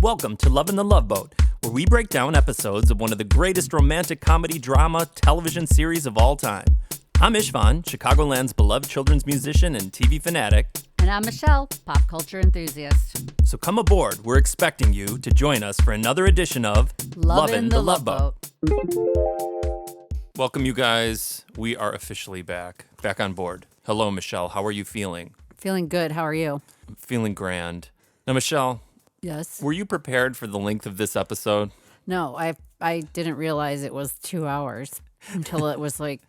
Welcome to Love in the Love Boat, where we break down episodes of one of the greatest romantic comedy drama television series of all time. I'm Istvan, Chicagoland's beloved children's musician and TV fanatic. And I'm Michelle, pop culture enthusiast. So come aboard, we're expecting you to join us for another edition of Love in the Love Boat. Welcome, you guys. We are officially back on board. Hello, Michelle. How are you feeling? Feeling good. How are you? I'm feeling grand. Now, Michelle. Yes. Were you prepared for the length of this episode? No, I didn't realize it was 2 hours until it was like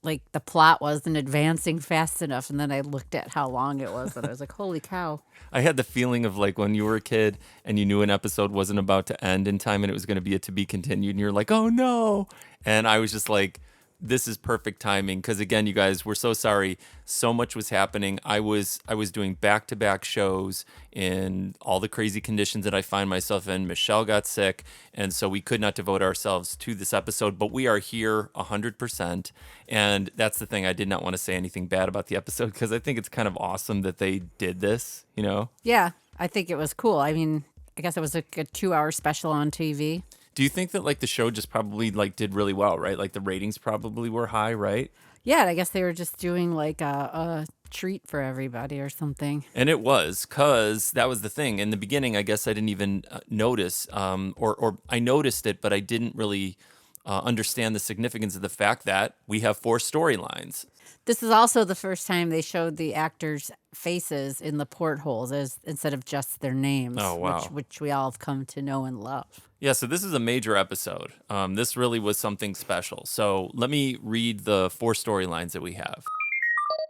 the plot wasn't advancing fast enough, and then I looked at how long it was, and I was like, holy cow. I had the feeling of like when you were a kid and you knew an episode wasn't about to end in time and it was going to be a to be continued, and you're like, oh no. And I was just like, this is perfect timing, because again, you guys, we're so sorry. So much was happening. I was doing back-to-back shows in all the crazy conditions that I find myself in. Michelle got sick, and so we could not devote ourselves to this episode, but we are here 100%. And that's the thing. I did not want to say anything bad about the episode because I think it's kind of awesome that they did this, you know? Yeah, I think it was cool. I mean, I guess it was like a 2-hour special on TV. Do you think that like the show just probably like did really well, right? Like the ratings probably were high, right? Yeah, I guess they were just doing like a treat for everybody or something. And it was, because that was the thing. In the beginning, I guess I didn't even notice, or I noticed it, but I didn't really understand the significance of the fact that we have 4 storylines. This is also the first time they showed the actors' faces in the portholes instead of just their names. Oh, wow. Which we all have come to know and love. Yeah, so this is a major episode. This really was something special. So let me read the 4 storylines that we have.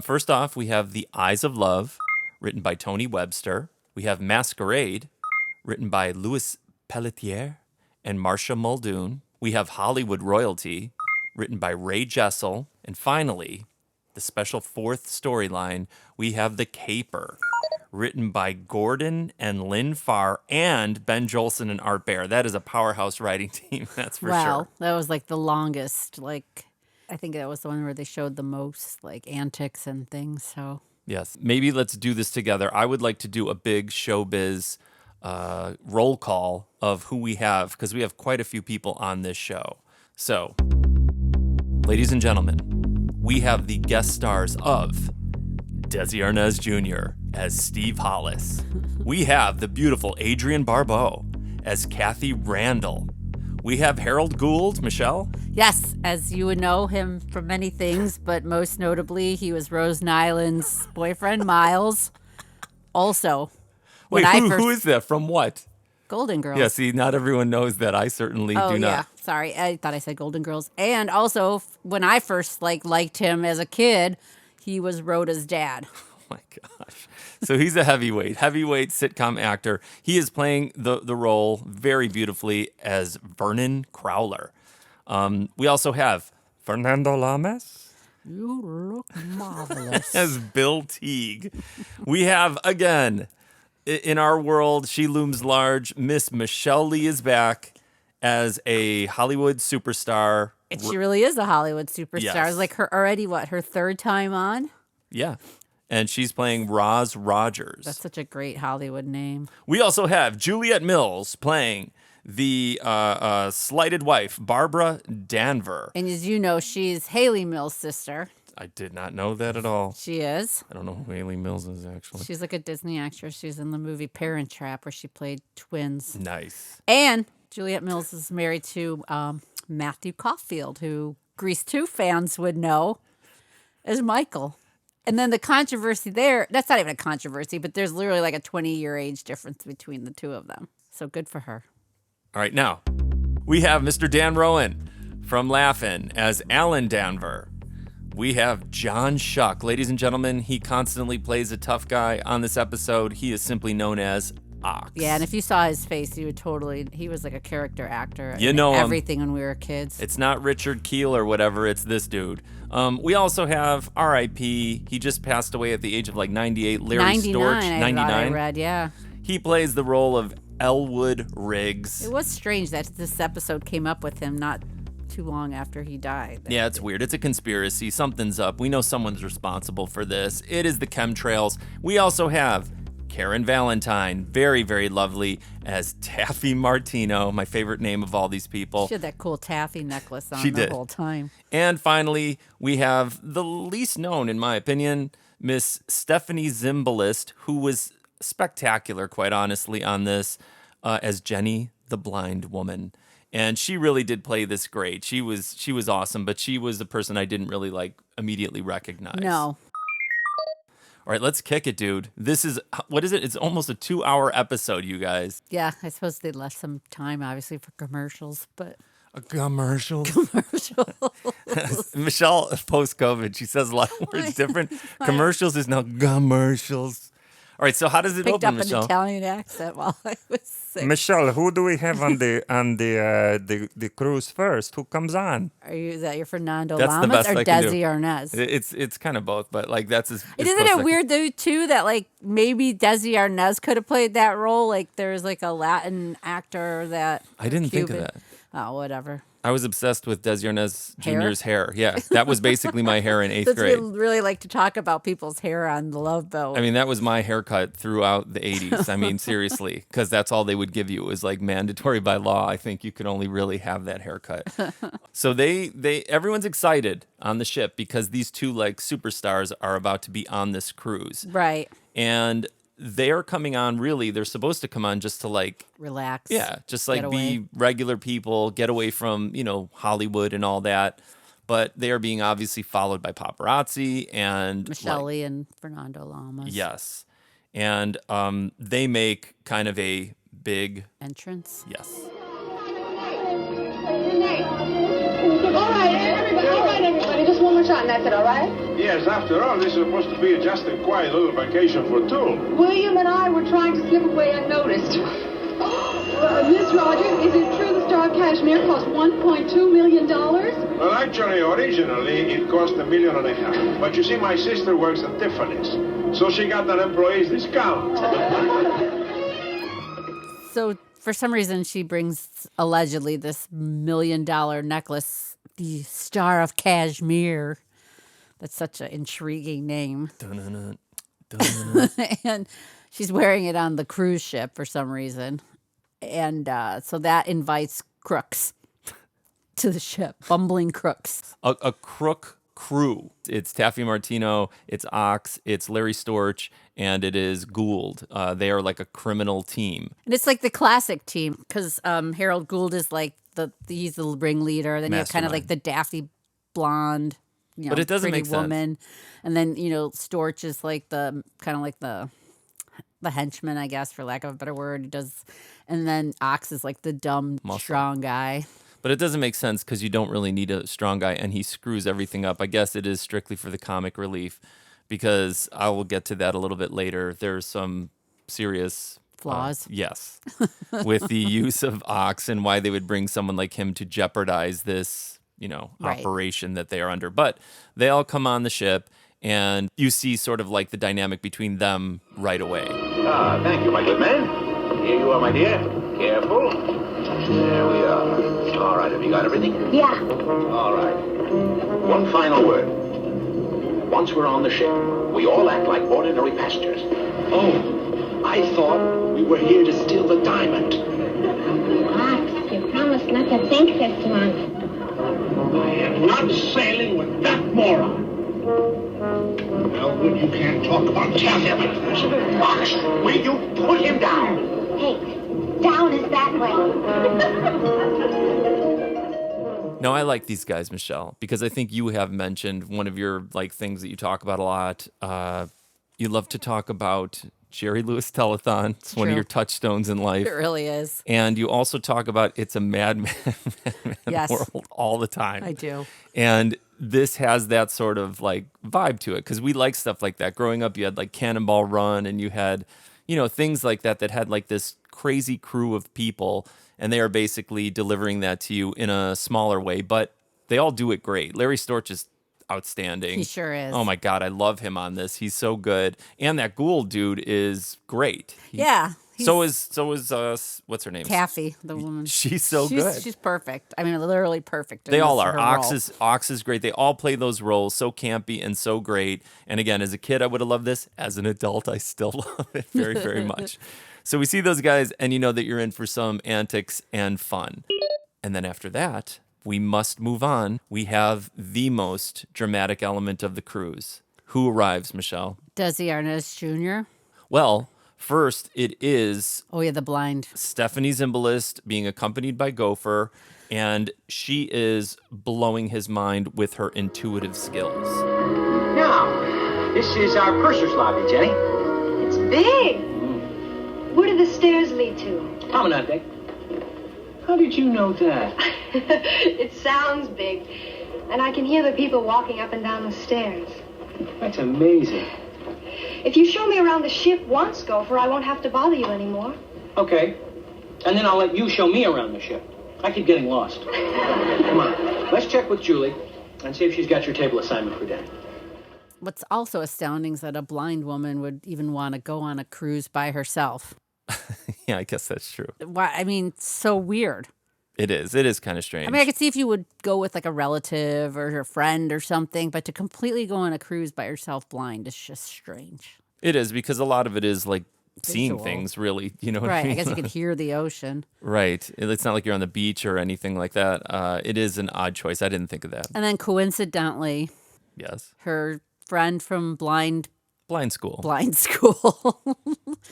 First off, we have The Eyes of Love, written by Tony Webster. We have Masquerade, written by Louis Pelletier and Marcia Muldoon. We have Hollywood Royalty, written by Ray Jessel. And finally, the special 4th storyline, we have The Caper, written by Gordon and Lynn Farr and Ben Jolson and Art Bear. That is a powerhouse writing team, that's for sure. Wow, that was like the longest, I think that was the one where they showed the most antics and things, so. Yes, maybe let's do this together. I would like to do a big showbiz roll call of who we have, because we have quite a few people on this show. So, ladies and gentlemen, we have the guest stars of Desi Arnaz Jr. as Steve Hollis. We have the beautiful Adrienne Barbeau as Kathy Randall. We have Harold Gould, Michelle. Yes, as you would know him from many things, but most notably, he was Rose Nyland's boyfriend, Miles. Also, wait, who is that? From what? Golden Girls. Yeah, see, not everyone knows that. I certainly do not. Yeah. Sorry, I thought I said Golden Girls. And also, when I first liked him as a kid, he was Rhoda's dad. Oh my gosh. So he's a heavyweight sitcom actor. He is playing the role very beautifully as Vernon Crowler. We also have Fernando Lamas. You look marvelous. As Bill Teague. We have, again, in our world, she looms large, Miss Michelle Lee is back as a Hollywood superstar. And she really is a Hollywood superstar. Yes. It's like her 3rd time on? Yeah. And she's playing Roz Rogers. That's such a great Hollywood name. We also have Juliet Mills playing the slighted wife, Barbara Danver. And as you know, she's Haley Mills' sister. I did not know that at all. She is. I don't know who Haley Mills is, actually. She's like a Disney actress. She's in the movie Parent Trap, where she played twins. Nice. And Juliet Mills is married to Matthew Caulfield, who Grease 2 fans would know as Michael. And then the controversy there, that's not even a controversy, but there's literally like a 20-year age difference between the two of them. So good for her. All right, now, we have Mr. Dan Rowan from Laugh-In as Alan Danver. We have John Schuck. Ladies and gentlemen, he constantly plays a tough guy on this episode. He is simply known as Ox. Yeah, and if you saw his face, you would he was like a character actor. You know everything when we were kids. It's not Richard Kiel or whatever, it's this dude. We also have R.I.P. He just passed away at the age of 98. Larry 99, Storch, 99. I read, yeah. He plays the role of Elwood Riggs. It was strange that this episode came up with him not too long after he died. Yeah, it's weird. It's a conspiracy. Something's up. We know someone's responsible for this. It is the chemtrails. We also have Karen Valentine, very, very lovely, as Taffy Martino, my favorite name of all these people. She had that cool taffy necklace on She the did. whole time. And finally, we have the least known, in my opinion, Miss Stephanie Zimbalist, who was spectacular, quite honestly, on this as Jenny, the blind woman. And she really did play this great. She was awesome, but she was the person I didn't really immediately recognize. No. All right, let's kick it, dude. This is, what is it? It's almost a 2-hour episode, you guys. Yeah, I suppose they left some time, obviously, for commercials, but... Commercials. Michelle, post-COVID, she says a lot of words different. Commercials is now commercials. All right, so how does it Picked open, up Michelle? an Italian accent while I was sick. Michelle, who do we have on the cruise first? Who comes on? Is that your Fernando That's the Lamas best or I can do. Desi Arnaz? It's kind of both, but that's as Isn't it weird though too that maybe Desi Arnaz could have played that role? There's a Latin actor that I didn't think of Cuban. that. Oh, whatever. I was obsessed with Desi Arnaz Hair? Jr.'s hair. Yeah, that was basically my hair in 8th Since grade. we really like to talk about people's hair on the Love Boat. I mean, that was my haircut throughout the 80s. I mean, seriously, because that's all they would give you. It was mandatory by law. I think you could only really have that haircut. So everyone's excited on the ship because these two superstars are about to be on this cruise. Right. And they're coming on, really, they're supposed to come on just to Relax. yeah, just Get away. be regular people, get away from, Hollywood and all that. But they are being obviously followed by paparazzi and Michelle Lee and Fernando Lamas. yes. And they make kind of a big Entrance. yes. All right, everybody. Just one more shot and that's it, all right? Yes, after all, this is supposed to be just a quiet little vacation for two. William and I were trying to slip away unnoticed. Miss Rogers, is it true the Star of Kashmir cost $1.2 million? Well, actually, originally, it cost $1.5 million. But you see, my sister works at Tiffany's, so she got an employee's discount. So for some reason, she brings allegedly this $1 million necklace, the Star of Kashmir. That's such an intriguing name. Dun-dun-dun, dun-dun-dun. And she's wearing it on the cruise ship for some reason. And so that invites crooks to the ship, bumbling crooks. A crook crew. It's Taffy Martino, it's Ox, it's Larry Storch, and it is Gould. They are like a criminal team. And it's like the classic team because Harold Gould is he's the ringleader. Then you have kind of Mastermind. the daffy blonde, But it doesn't pretty make sense. woman. And then, Storch is the henchman, I guess, for lack of a better word. He does, and then Ox is the dumb, strong guy. But it doesn't make sense because you don't really need a strong guy, and he screws everything up. I guess it is strictly for the comic relief because I will get to that a little bit later. There's some serious Flaws. yes, with the use of Ox and why they would bring someone like him to jeopardize this, Right. operation that they are under. But they all come on the ship, and you see sort of the dynamic between them right away. Thank you, my good man. Here you are, my dear. Careful. There we are. All right, have you got everything? Yeah. All right. One final word. Once we're on the ship, we all act like ordinary passengers. Oh, I thought we were here to steal the diamond. Ox, you promised not to think this one. I am not sailing with that moron. Well, when you can't talk about Taffy, Ox, will you put him down? Hey, down is that way. No, I like these guys, Michelle, because I think you have mentioned one of your things that you talk about a lot. You love to talk about Jerry Lewis Telethon. It's one of True. your touchstones in life. It really is. And you also talk about It's a Madman Yes. World all the time. I do. And this has that sort of vibe to it because we like stuff like that. Growing up, you had Cannonball Run and you had, things like that had this crazy crew of people, and they are basically delivering that to you in a smaller way, but they all do it great. Larry Storch is outstanding. He sure is. Oh my God, I love him on this. He's so good. And that Gould dude is great. Yeah. So is what's her name? Taffy, the woman. She's so good. She's perfect. I mean, literally perfect. They all are. Her Ox is great. They all play those roles so campy and so great. And again, as a kid, I would have loved this. As an adult, I still love it very, very much. So we see those guys, and you know that you're in for some antics and fun. And then after that, we must move on. We have the most dramatic element of the cruise. Who arrives, Michelle? Desi Arnaz Jr. Well, first it is Oh yeah, the blind. Stephanie Zimbalist being accompanied by Gopher, and she is blowing his mind with her intuitive skills. Now, this is our purser's lobby, Jenny. It's big. Where do the stairs lead to? Promenade deck. How did you know that? It sounds big. And I can hear the people walking up and down the stairs. That's amazing. If you show me around the ship once, Gopher, I won't have to bother you anymore. Okay. And then I'll let you show me around the ship. I keep getting lost. Come on. Let's check with Julie and see if she's got your table assignment for dinner. What's also astounding is that a blind woman would even want to go on a cruise by herself. Yeah, I guess that's true. Why? I mean, so weird. It is. It is kind of strange. I mean, I could see if you would go with like a relative or a friend or something, but to completely go on a cruise by yourself blind is just strange. It is, because a lot of it is like seeing Visual. things, really. You know what Right. I mean? I guess you could hear the ocean. Right. It's not like you're on the beach or anything like that. It is an odd choice. I didn't think of that. And then coincidentally, Yes. her friend from blind School. school,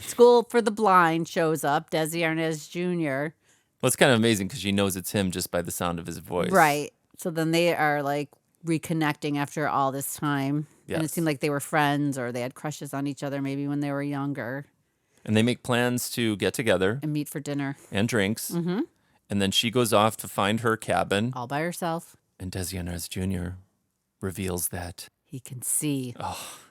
school for the blind shows up, Desi Arnaz Jr. Well, it's kind of amazing because she knows it's him just by the sound of his voice. Right. So then they are like reconnecting after all this time. And it Yes. seemed like they were friends or they had crushes on each other maybe when they were younger And they make plans to get together and meet for dinner and drinks. Mm-hmm. And then she goes off to find her cabin. all by herself. And Desi Arnaz Jr. reveals that He can see.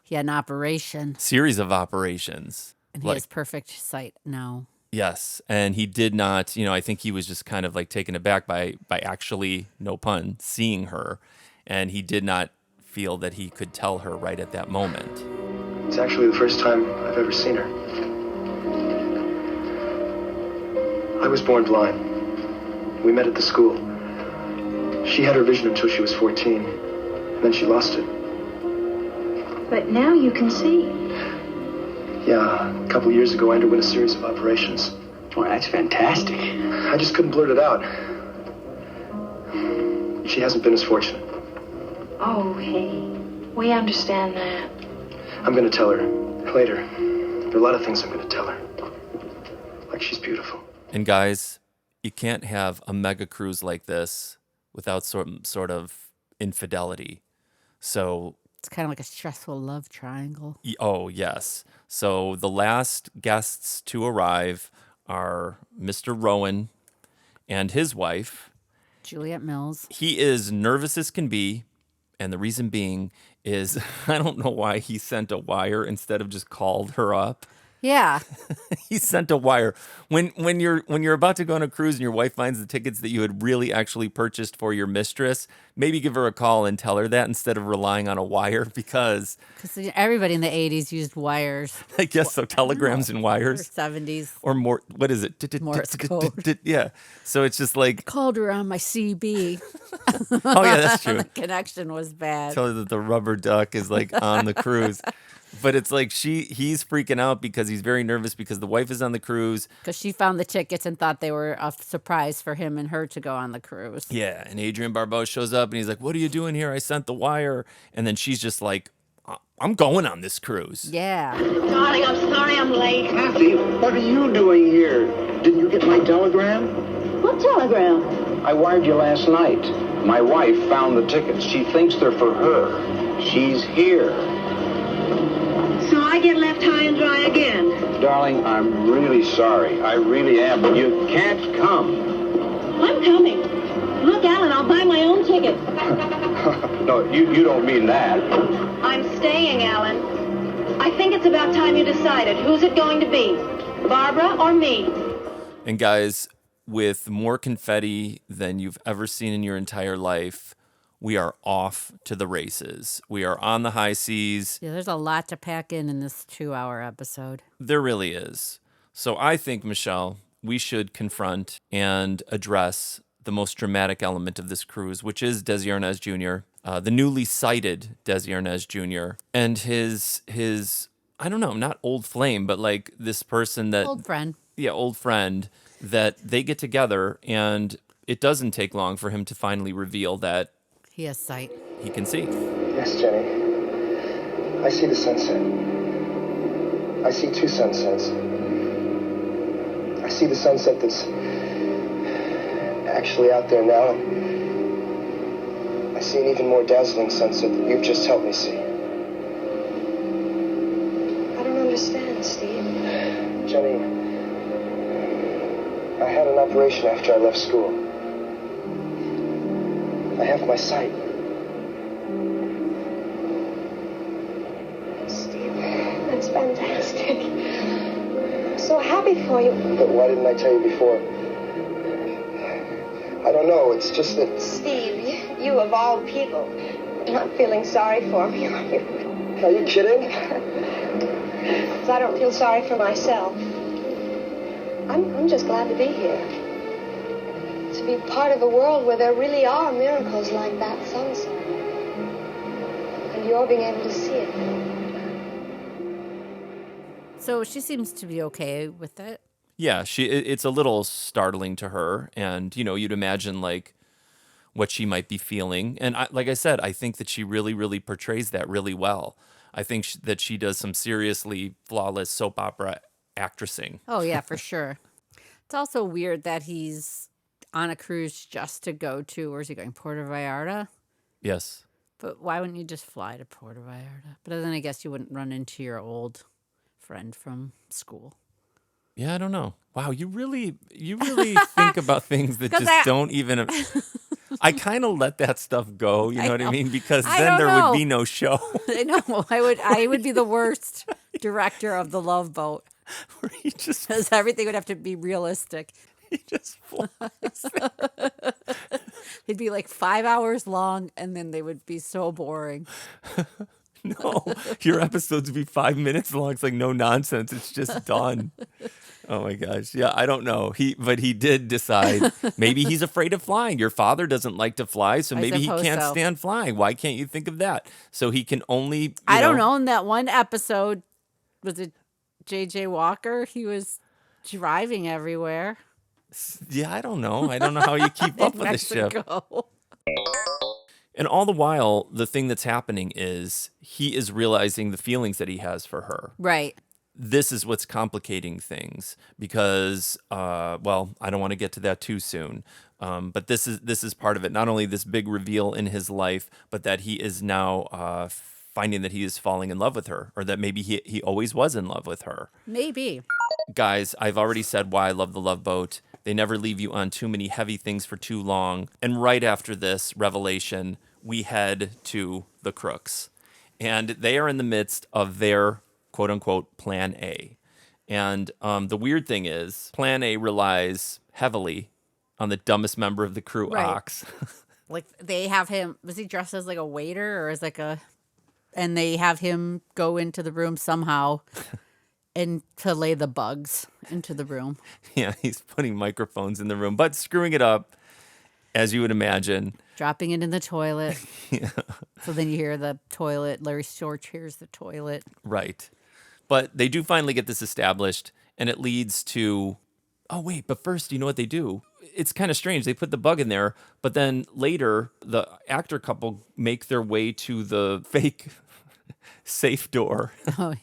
He had an operation series of operations. and he has perfect sight now. Yes, and he did not, I think he was just kind of like taken aback by actually, no pun, seeing her. And he did not feel that he could tell her right at that moment. It's actually the first time I've ever seen her. I was born blind. We met at the school. She had her vision until she was 14, and then she lost it. But now you can see. Yeah, a couple years ago I underwent a series of operations. Oh, that's fantastic. I just couldn't blurt it out. She hasn't been as fortunate. Oh, hey. We understand that. I'm going to tell her later. There are a lot of things I'm going to tell her. Like she's beautiful. And guys, you can't have a mega cruise like this without sort of infidelity. So, It's kind of like a stressful love triangle. oh, yes. So the last guests to arrive are Mr. Rowan and his wife. Juliet Mills. He is nervous as can be. And the reason being is I don't know why he sent a wire instead of just called her up. Yeah. He sent a wire. When you're about to go on a cruise and your wife finds the tickets that you had really actually purchased for your mistress, maybe give her a call and tell her that instead of relying on a wire, because Everybody in the 80s used wires. I guess so, telegrams and Or wires. 70s. Or more, what is it? Morse code. Yeah. So it's just like, Called her on my CB. oh yeah, that's true. The connection was bad. Tell her that the rubber duck is like on the cruise. But it's like he's freaking out because he's very nervous because the wife is on the cruise. Because she found the tickets and thought they were a surprise for him and her to go on the cruise. Yeah, and Adrienne Barbeau shows up and he's like, "What are you doing here? I sent the wire." And then she's just like, "I'm going on this cruise." Yeah. Darling, I'm sorry I'm late. Kathy, what are you doing here? Didn't you get my telegram? What telegram? I wired you last night. My wife found the tickets. She thinks they're for her. She's here. So I get left high and dry again. Darling, I'm really sorry. I really am, but you can't come. I'm coming. Look, Alan, I'll buy my own ticket. No, you don't mean that. I'm staying, Alan. I think it's about time you decided. Who's it going to be? Barbara or me? And guys, with more confetti than you've ever seen in your entire life, we are off to the races. We are on the high seas. Yeah, there's a lot to pack in this 2-hour episode. There really is. So I think, Michelle, we should confront and address the most dramatic element of this cruise, which is Desi Arnaz Jr., the newly sighted Desi Arnaz Jr., and his I don't know, not old flame, but like this person that... Old friend. Yeah, old friend, that they get together, and it doesn't take long for him to finally reveal that He has sight. he can see. Yes, Jenny. I see the sunset. I see two sunsets. I see the sunset that's actually out there now. I see an even more dazzling sunset that you've just helped me see. I don't understand, Steve. Jenny, I had an operation after I left school. I have my sight. Steve, that's fantastic. I'm so happy for you. But why didn't I tell you before? I don't know, it's just that... Steve, you of all people, you're not feeling sorry for me, are you? Are you kidding? Because I don't feel sorry for myself. I'm just glad to be here. To be part of a world where there really are miracles like that sunset. And you're being able to see it. So she seems to be okay with it. Yeah, it's a little startling to her, and you'd imagine like what she might be feeling. And like I said, I think that she really, really portrays that really well. I think that she does some seriously flawless soap opera actressing. Oh, yeah, for sure. It's also weird that he's on a cruise just to go to, where's he going, Puerto Vallarta? Yes. But why wouldn't you just fly to Puerto Vallarta? But then I guess you wouldn't run into your old friend from school. Yeah, I don't know. Wow, you really think about things that just don't even... I kind of let that stuff go, you know what I mean? Because then there would be no show. I know. I would be the worst director of the Love Boat. Where he just... Because everything would have to be realistic. He just flies. It'd be like 5 hours long, and then they would be so boring. No, your episodes would be 5 minutes long. It's like no nonsense. It's just done. Oh my gosh. Yeah, I don't know. But he did decide maybe he's afraid of flying. Your father doesn't like to fly, so maybe he can't stand flying. Why can't you think of that? So he can only... I don't know. In that one episode, was it J.J. Walker? He was driving everywhere. Yeah, I don't know. I don't know how you keep up with this ship. And all the while, the thing that's happening is he is realizing the feelings that he has for her. Right. This is what's complicating things because, well, I don't want to get to that too soon. But this is part of it. Not only this big reveal in his life, but that he is now finding that he is falling in love with her, or that maybe he always was in love with her. Maybe. Guys, I've already said why I love the Love Boat. They never leave you on too many heavy things for too long. And right after this revelation, we head to the Crooks. And they are in the midst of their quote-unquote Plan A. And the weird thing is, Plan A relies heavily on the dumbest member of the crew, Right. Ox. Like, they have him, was he dressed as like a waiter or as like a... And they have him go into the room somehow and to lay the bugs into the room. Yeah, he's putting microphones in the room, but screwing it up, as you would imagine. Dropping it in the toilet. Yeah. So then you hear the toilet. Larry Storch hears the toilet. Right. But they do finally get this established, and it leads to... Oh, wait, but first, you know what they do? It's kind of strange. They put the bug in there, but then later, the actor couple make their way to the fake safe door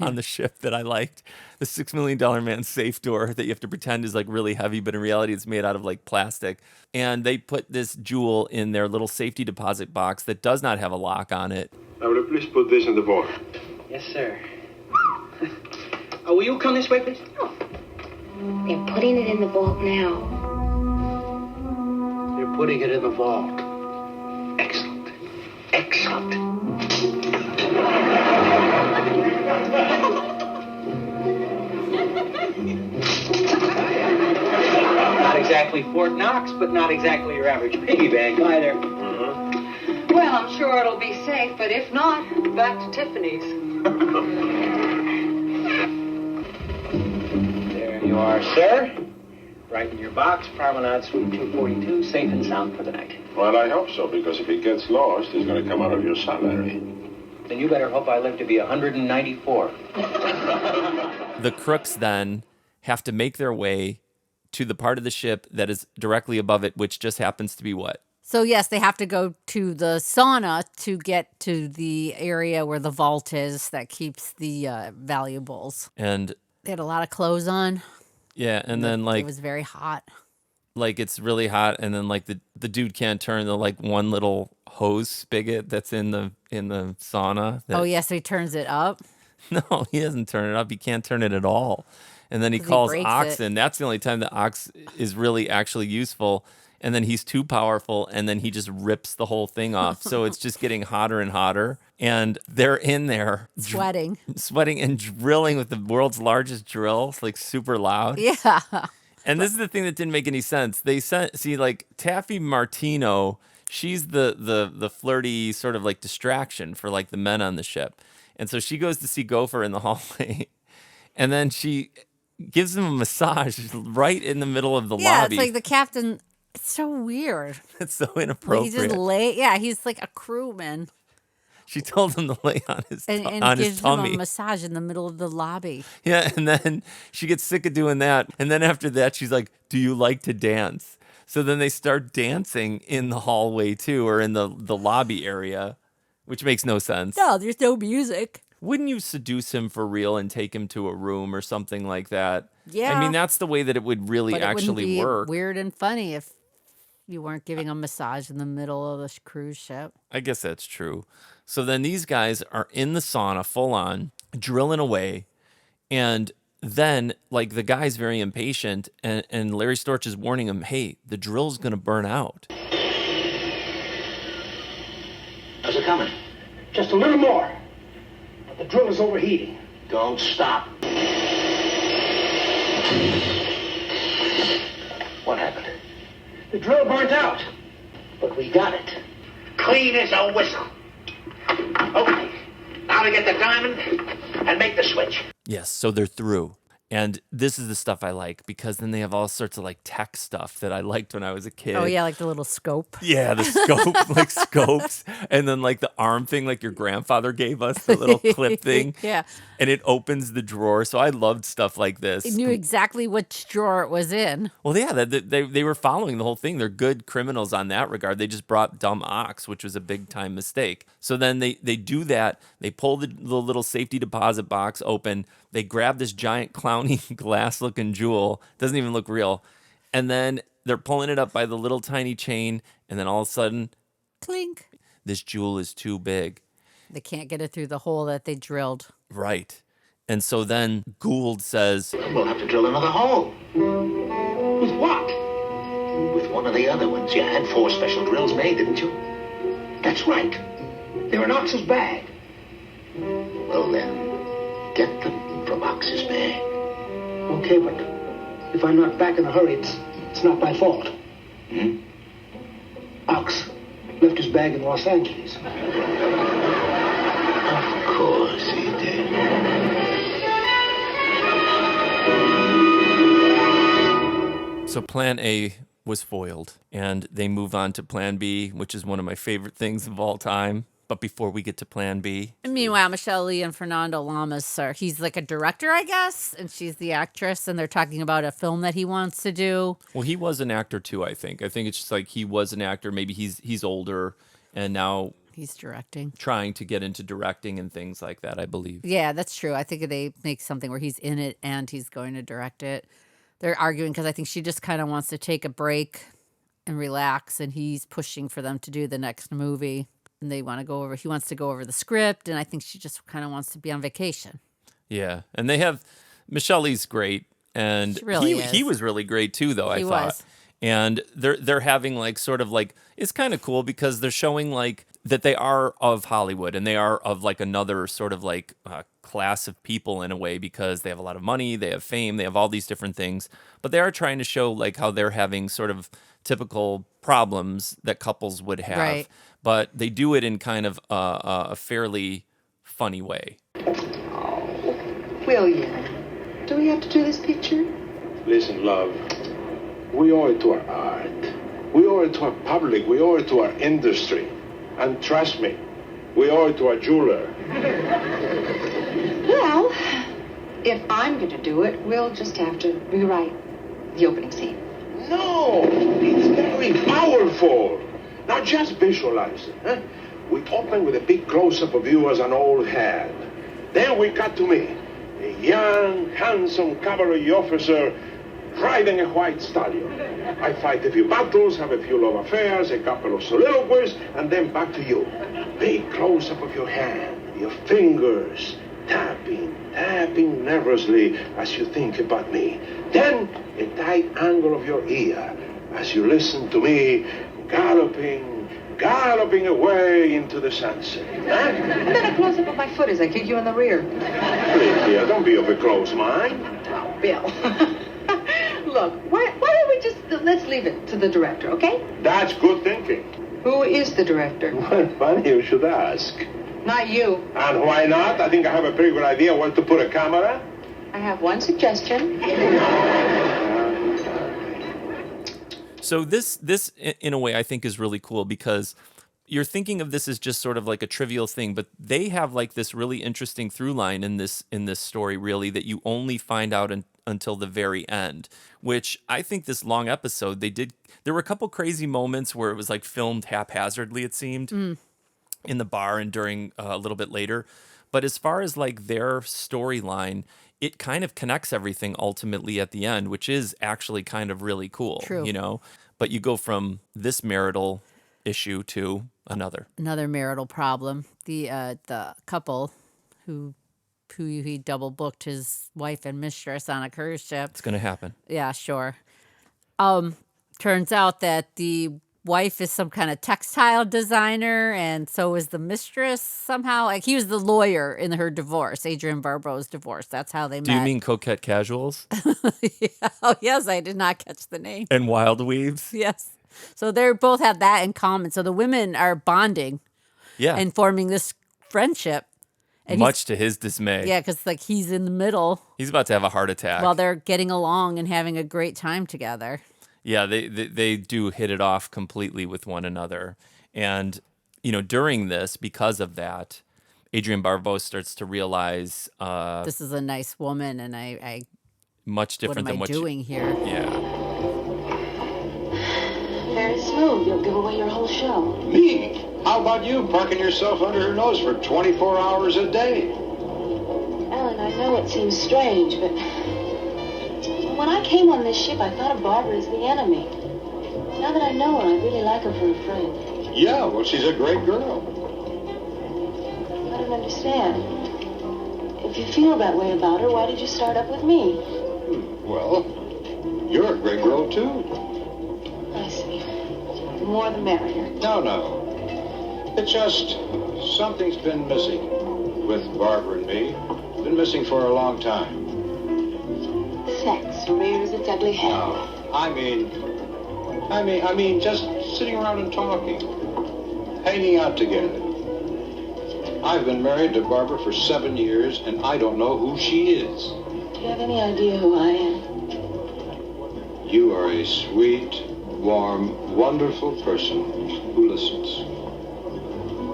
on the ship that I liked. The $6 Million Man safe door that you have to pretend is like really heavy, but in reality, it's made out of like plastic. And they put this jewel in their little safety deposit box that does not have a lock on it. Now, will you please put this in the vault? Yes, sir. Will you come this way, please? Oh. They're putting it in the vault now. They're putting it in the vault. Excellent. Excellent. Not exactly Fort Knox, but not exactly your average piggy bank either. Well, I'm sure it'll be safe, but if not, back to Tiffany's. There you you are, sir. Right in your box, Promenade Suite 242, safe and sound for the night. Well, I hope so, because if he gets lost, he's going to come out of your salary. Then you better hope I live to be 194. The crooks then have to make their way to the part of the ship that is directly above it, which just happens to be what? So, yes, they have to go to the sauna to get to the area where the vault is that keeps the valuables. And they had a lot of clothes on. Yeah, and then like it was very hot. Like it's really hot, and then like the dude can't turn the like one little hose spigot that's in the sauna. Oh yeah, so he turns it up. No, he doesn't turn it up. He can't turn it at all. And then he calls Ox in. That's the only time that Ox is really actually useful. And then he's too powerful, and then he just rips the whole thing off. So it's just getting hotter and hotter. And they're in there sweating and drilling with the world's largest drill. It's like super loud. Yeah. And this is the thing that didn't make any sense. They see like Taffy Martino, she's the flirty sort of like distraction for like the men on the ship. And so she goes to see Gopher in the hallway, and then she gives him a massage right in the middle of the lobby. Yeah, it's like the captain. It's so weird. It's so inappropriate. Like he just he's like a crewman. She told him to lay on his and on gives his tummy. him a massage in the middle of the lobby. Yeah, and then she gets sick of doing that. And then after that, she's like, "Do you like to dance?" So then they start dancing in the hallway too, or in the lobby area, which makes no sense. No, there's no music. Wouldn't you seduce him for real and take him to a room or something like that? Yeah. I mean, that's the way that it would really but actually it wouldn't be work. Weird and funny if you weren't giving a massage in the middle of the cruise ship. I guess that's true. So then these guys are in the sauna full on, drilling away. And then, like, the guy's very impatient. And Larry Storch is warning him, hey, the drill's going to burn out. How's it coming? Just a little more. The drill is overheating. Don't stop. What happened? The drill burnt out. But we got it. Clean as a whistle. Okay, now to get the diamond and make the switch. Yes, so they're through. And this is the stuff I like, because then they have all sorts of like tech stuff that I liked when I was a kid. Oh, yeah, like the little scope. Yeah, the scope, like scopes. And then like the arm thing like your grandfather gave us, the little clip thing. Yeah. And it opens the drawer. So I loved stuff like this. He knew exactly which drawer it was in. Well, yeah, they were following the whole thing. They're good criminals on that regard. They just brought dumb Ox, which was a big time mistake. So then they do that. They pull the little safety deposit box open. They grab this giant clowny glass-looking jewel. Doesn't even look real. And then they're pulling it up by the little tiny chain. And then all of a sudden, clink. This jewel is too big. They can't get it through the hole that they drilled. Right. And so then Gould says, we'll have to drill another hole. With what? With one of the other ones. You had 4 special drills made, didn't you? That's right. They were in Ox's bag. Well then, get them from Ox's bag. Okay, but if I'm not back in a hurry, it's not my fault. Hmm? Ox left his bag in Los Angeles. Of course he did. So plan A was foiled, and they move on to plan B, which is one of my favorite things of all time. But before we get to plan B... And meanwhile, Michelle Lee and Fernando Lamas he's like a director, I guess, and she's the actress, and they're talking about a film that he wants to do. Well, he was an actor too, I think. I think it's just like he was an actor. Maybe he's older, and now... He's directing. Trying to get into directing and things like that, I believe. Yeah, that's true. I think they make something where he's in it and he's going to direct it. They're arguing because I think she just kind of wants to take a break and relax, and he's pushing for them to do the next movie. And he wants to go over the script, and I think she just kind of wants to be on vacation. Yeah, and they have, Michelle Lee's great, and he was really great too, though, I thought. Was. And they're having like sort of like, it's kind of cool because they're showing like that they are of Hollywood, and they are of like another sort of like class of people in a way, because they have a lot of money, they have fame, they have all these different things, but they are trying to show like how they're having sort of typical problems that couples would have. Right. But they do it in kind of a fairly funny way. Oh, William, do we have to do this picture? Listen, love, we owe it to our art. We owe it to our public. We owe it to our industry. And trust me, we owe it to our jeweler. Well, if I'm going to do it, we'll just have to rewrite the opening scene. No, it's very powerful. Now just visualize it. Huh? We open with a big close-up of you as an old hag. Then we cut to me, a young, handsome cavalry officer riding a white stallion. I fight a few battles, have a few love affairs, a couple of soliloquies, and then back to you. Big close-up of your hand, your fingers, tapping nervously as you think about me. Then a tight angle of your ear as you listen to me galloping away into the sunset. Huh? And then a close-up of my foot as I kick you in the rear. Please, dear, don't be of a close mind. Oh, Bill. Look, why don't we just, let's leave it to the director, okay? That's good thinking. Who is the director? Well, funny you should ask. Not you. And why not? I think I have a pretty good idea where to put a camera. I have one suggestion. So this in a way I think is really cool because you're thinking of this as just sort of like a trivial thing, but they have like this really interesting through line in this story really that you only find out until the very end, which I think this long episode there were a couple crazy moments where it was like filmed haphazardly, it seemed, in the bar and during a little bit later. But as far as like their storyline, it kind of connects everything ultimately at the end, which is actually kind of really cool. True. You know, but you go from this marital issue to another marital problem. The couple who he double booked his wife and mistress on a cruise ship. It's going to happen. Yeah, sure. Turns out that the wife is some kind of textile designer, and so is the mistress somehow. Like he was the lawyer in her divorce, Adrienne Barbeau's divorce. That's how they met. Do you mean Coquette Casuals? Yeah. Oh, yes, I did not catch the name. And Wild Weaves? Yes. So they both have that in common. So the women are bonding and forming this friendship. And much to his dismay. Yeah, because like he's in the middle. He's about to have a heart attack. While they're getting along and having a great time together. Yeah, they do hit it off completely with one another. And, you know, during this, because of that, Adrienne Barbeau starts to realize... this is a nice woman, and I much different than what am I doing here? Yeah. Very smooth. You'll give away your whole show. Me? How about you parking yourself under her nose for 24 hours a day? Alan, I know it seems strange, but when I came on this ship, I thought of Barbara as the enemy. Now that I know her, I really like her for a friend. Yeah, well, she's a great girl. I don't understand. If you feel that way about her, why did you start up with me? Well, you're a great girl, too. I see. The more the merrier. No. It's just something's been missing with Barbara and me. Been missing for a long time. Sex rears its ugly head. No, I mean, just sitting around and talking, hanging out together. I've been married to Barbara for 7 years, and I don't know who she is. Do you have any idea who I am? You are a sweet, warm, wonderful person who listens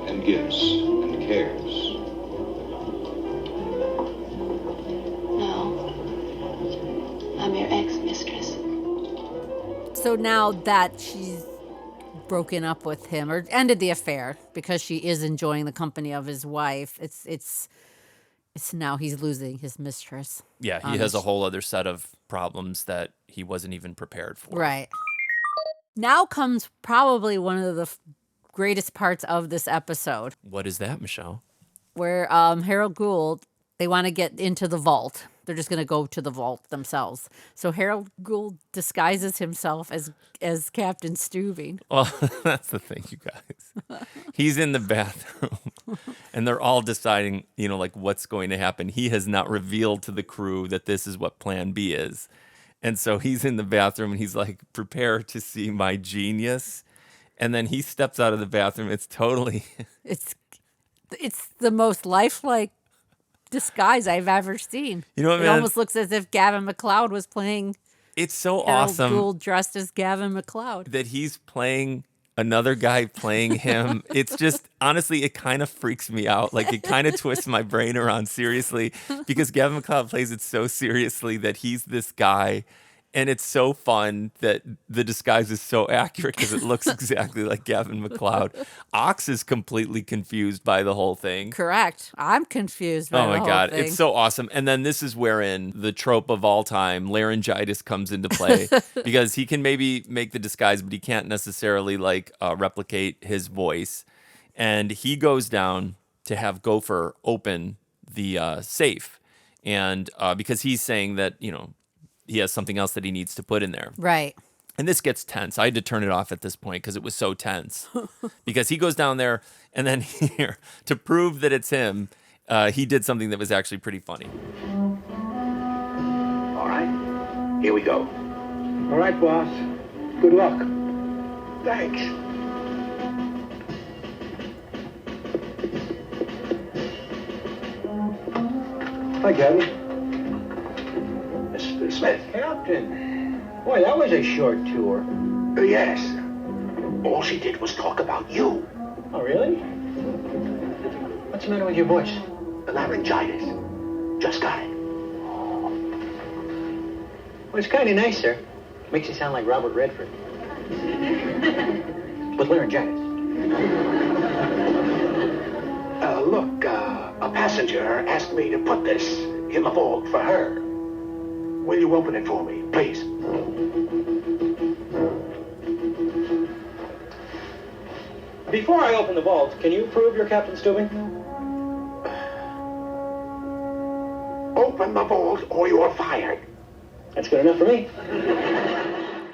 and gives and cares. I'm your ex-mistress. So now that she's broken up with him or ended the affair because she is enjoying the company of his wife, it's now he's losing his mistress. Yeah, he has a whole other set of problems that he wasn't even prepared for. Right. Now comes probably one of the greatest parts of this episode. What is that, Michelle? Where Harold Gould, they want to get into the vault. They're just going to go to the vault themselves. So Harold Gould disguises himself as Captain Stubing. Well, that's the thing, you guys. He's in the bathroom, and they're all deciding, you know, like what's going to happen. He has not revealed to the crew that this is what Plan B is. And so he's in the bathroom, and he's like, prepare to see my genius. And then he steps out of the bathroom. It's totally... It's the most lifelike disguise I've ever seen. You know what, it man? almost looks as if Gavin MacLeod was playing It's so Harold awesome Gould dressed as Gavin MacLeod. that he's playing another guy playing him. It's just, honestly, it kind of freaks me out. Like, it kind of twists my brain around seriously because Gavin MacLeod plays it so seriously that he's this guy. And it's so fun that the disguise is so accurate because it looks exactly like Gavin MacLeod. Ox is completely confused by the whole thing. Correct. I'm confused by Oh my the God, whole thing. it's so awesome. And then this is wherein the trope of all time, laryngitis, comes into play because he can maybe make the disguise, but he can't necessarily replicate his voice. And he goes down to have Gopher open the safe, and because he's saying that he has something else that he needs to put in there. Right. And this gets tense. I had to turn it off at this point because it was so tense. Because he goes down there, and then here, to prove that it's him, he did something that was actually pretty funny. All right, here we go. All right, boss. Good luck. Thanks. Hi, Gavin. Mr. Smith. Captain. Boy, that was a short tour. Yes. All she did was talk about you. Oh, really? What's the matter with your voice? Laryngitis. Just got it. Well, it's kind of nice, sir. Makes you sound like Robert Redford. With laryngitis. Look, a passenger asked me to put this in the vault for her. Will you open it for me, please? Before I open the vault, can you prove you're Captain Stubing? Open the vault or you're fired. That's good enough for me.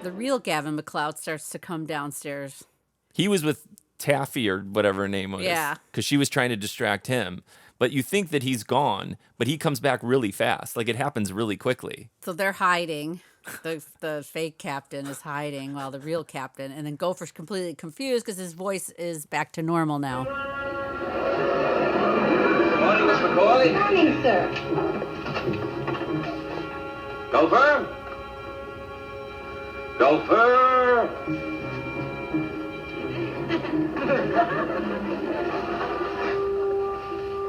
The real Gavin MacLeod starts to come downstairs. He was with Taffy or whatever her name was. Yeah. Because she was trying to distract him. But you think that he's gone, but he comes back really fast. Like, it happens really quickly. So they're hiding. The fake captain is hiding while the real captain, and then Gopher's completely confused because his voice is back to normal now. Morning, Miss McCoy. Morning, sir. Gopher? Gopher?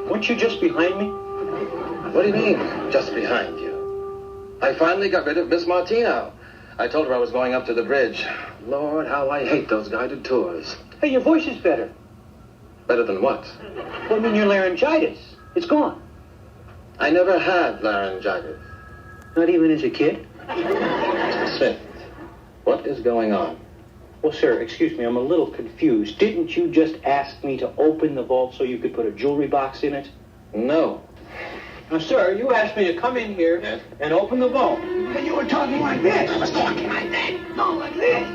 Weren't you just behind me? What do you mean, just behind you? I finally got rid of Miss Martino. I told her I was going up to the bridge. Lord, how I hate those guided tours. Hey, your voice is better. Better than what? Well, I mean, your laryngitis. It's gone. I never had laryngitis. Not even as a kid? Mr. Smith, what is going on? Well, sir, excuse me, I'm a little confused. Didn't you just ask me to open the vault so you could put a jewelry box in it? No. Now, sir, you asked me to come in here and open the vault. And you were talking like this. I was talking like that. No, like this.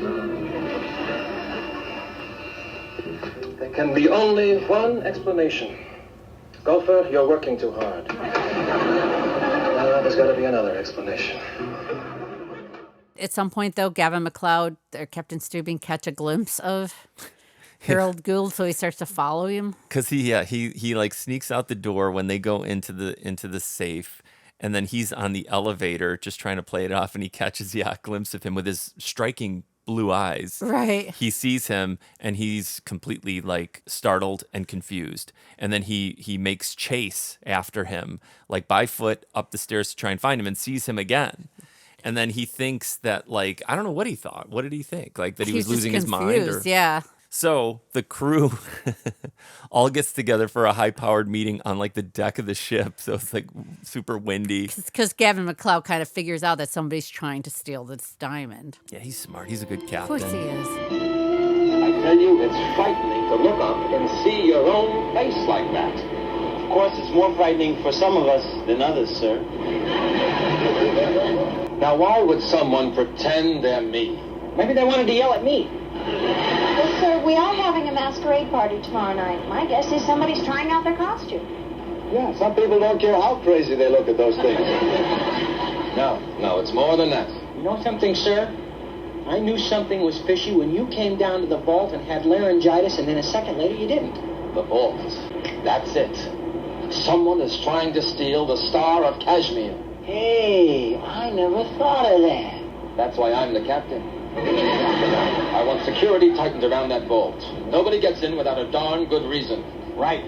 There can be only one explanation. Gopher, you're working too hard. There's got to be another explanation. At some point, though, Gavin MacLeod or Captain Stubing catch a glimpse of Harold Gould, so he starts to follow him. Because he like sneaks out the door when they go into the safe, and then he's on the elevator just trying to play it off, and he catches a glimpse of him with his striking blue eyes. Right. He sees him, and he's completely like startled and confused, and then he makes chase after him, like by foot up the stairs to try and find him, and sees him again. And then he thinks that, like, I don't know what he thought. What did he think? Like, that he was losing his mind? Or... Yeah. So the crew all gets together for a high-powered meeting on, like, the deck of the ship. So it's, like, super windy. Because Gavin MacLeod kind of figures out that somebody's trying to steal this diamond. Yeah, he's smart. He's a good captain. Of course he is. I tell you, it's frightening to look up and see your own face like that. Of course, it's more frightening for some of us than others, sir. Now, why would someone pretend they're me? Maybe they wanted to yell at me. Well, sir, we are having a masquerade party tomorrow night. My guess is somebody's trying out their costume. Yeah, some people don't care how crazy they look at those things. No, it's more than that. You know something, sir? I knew something was fishy when you came down to the vault and had laryngitis, and then a second later you didn't. The vault. That's it. Someone is trying to steal the Star of Kashmir. Hey, I never thought of that. That's why I'm the captain. I want security tightened around that vault. Nobody gets in without a darn good reason. Right.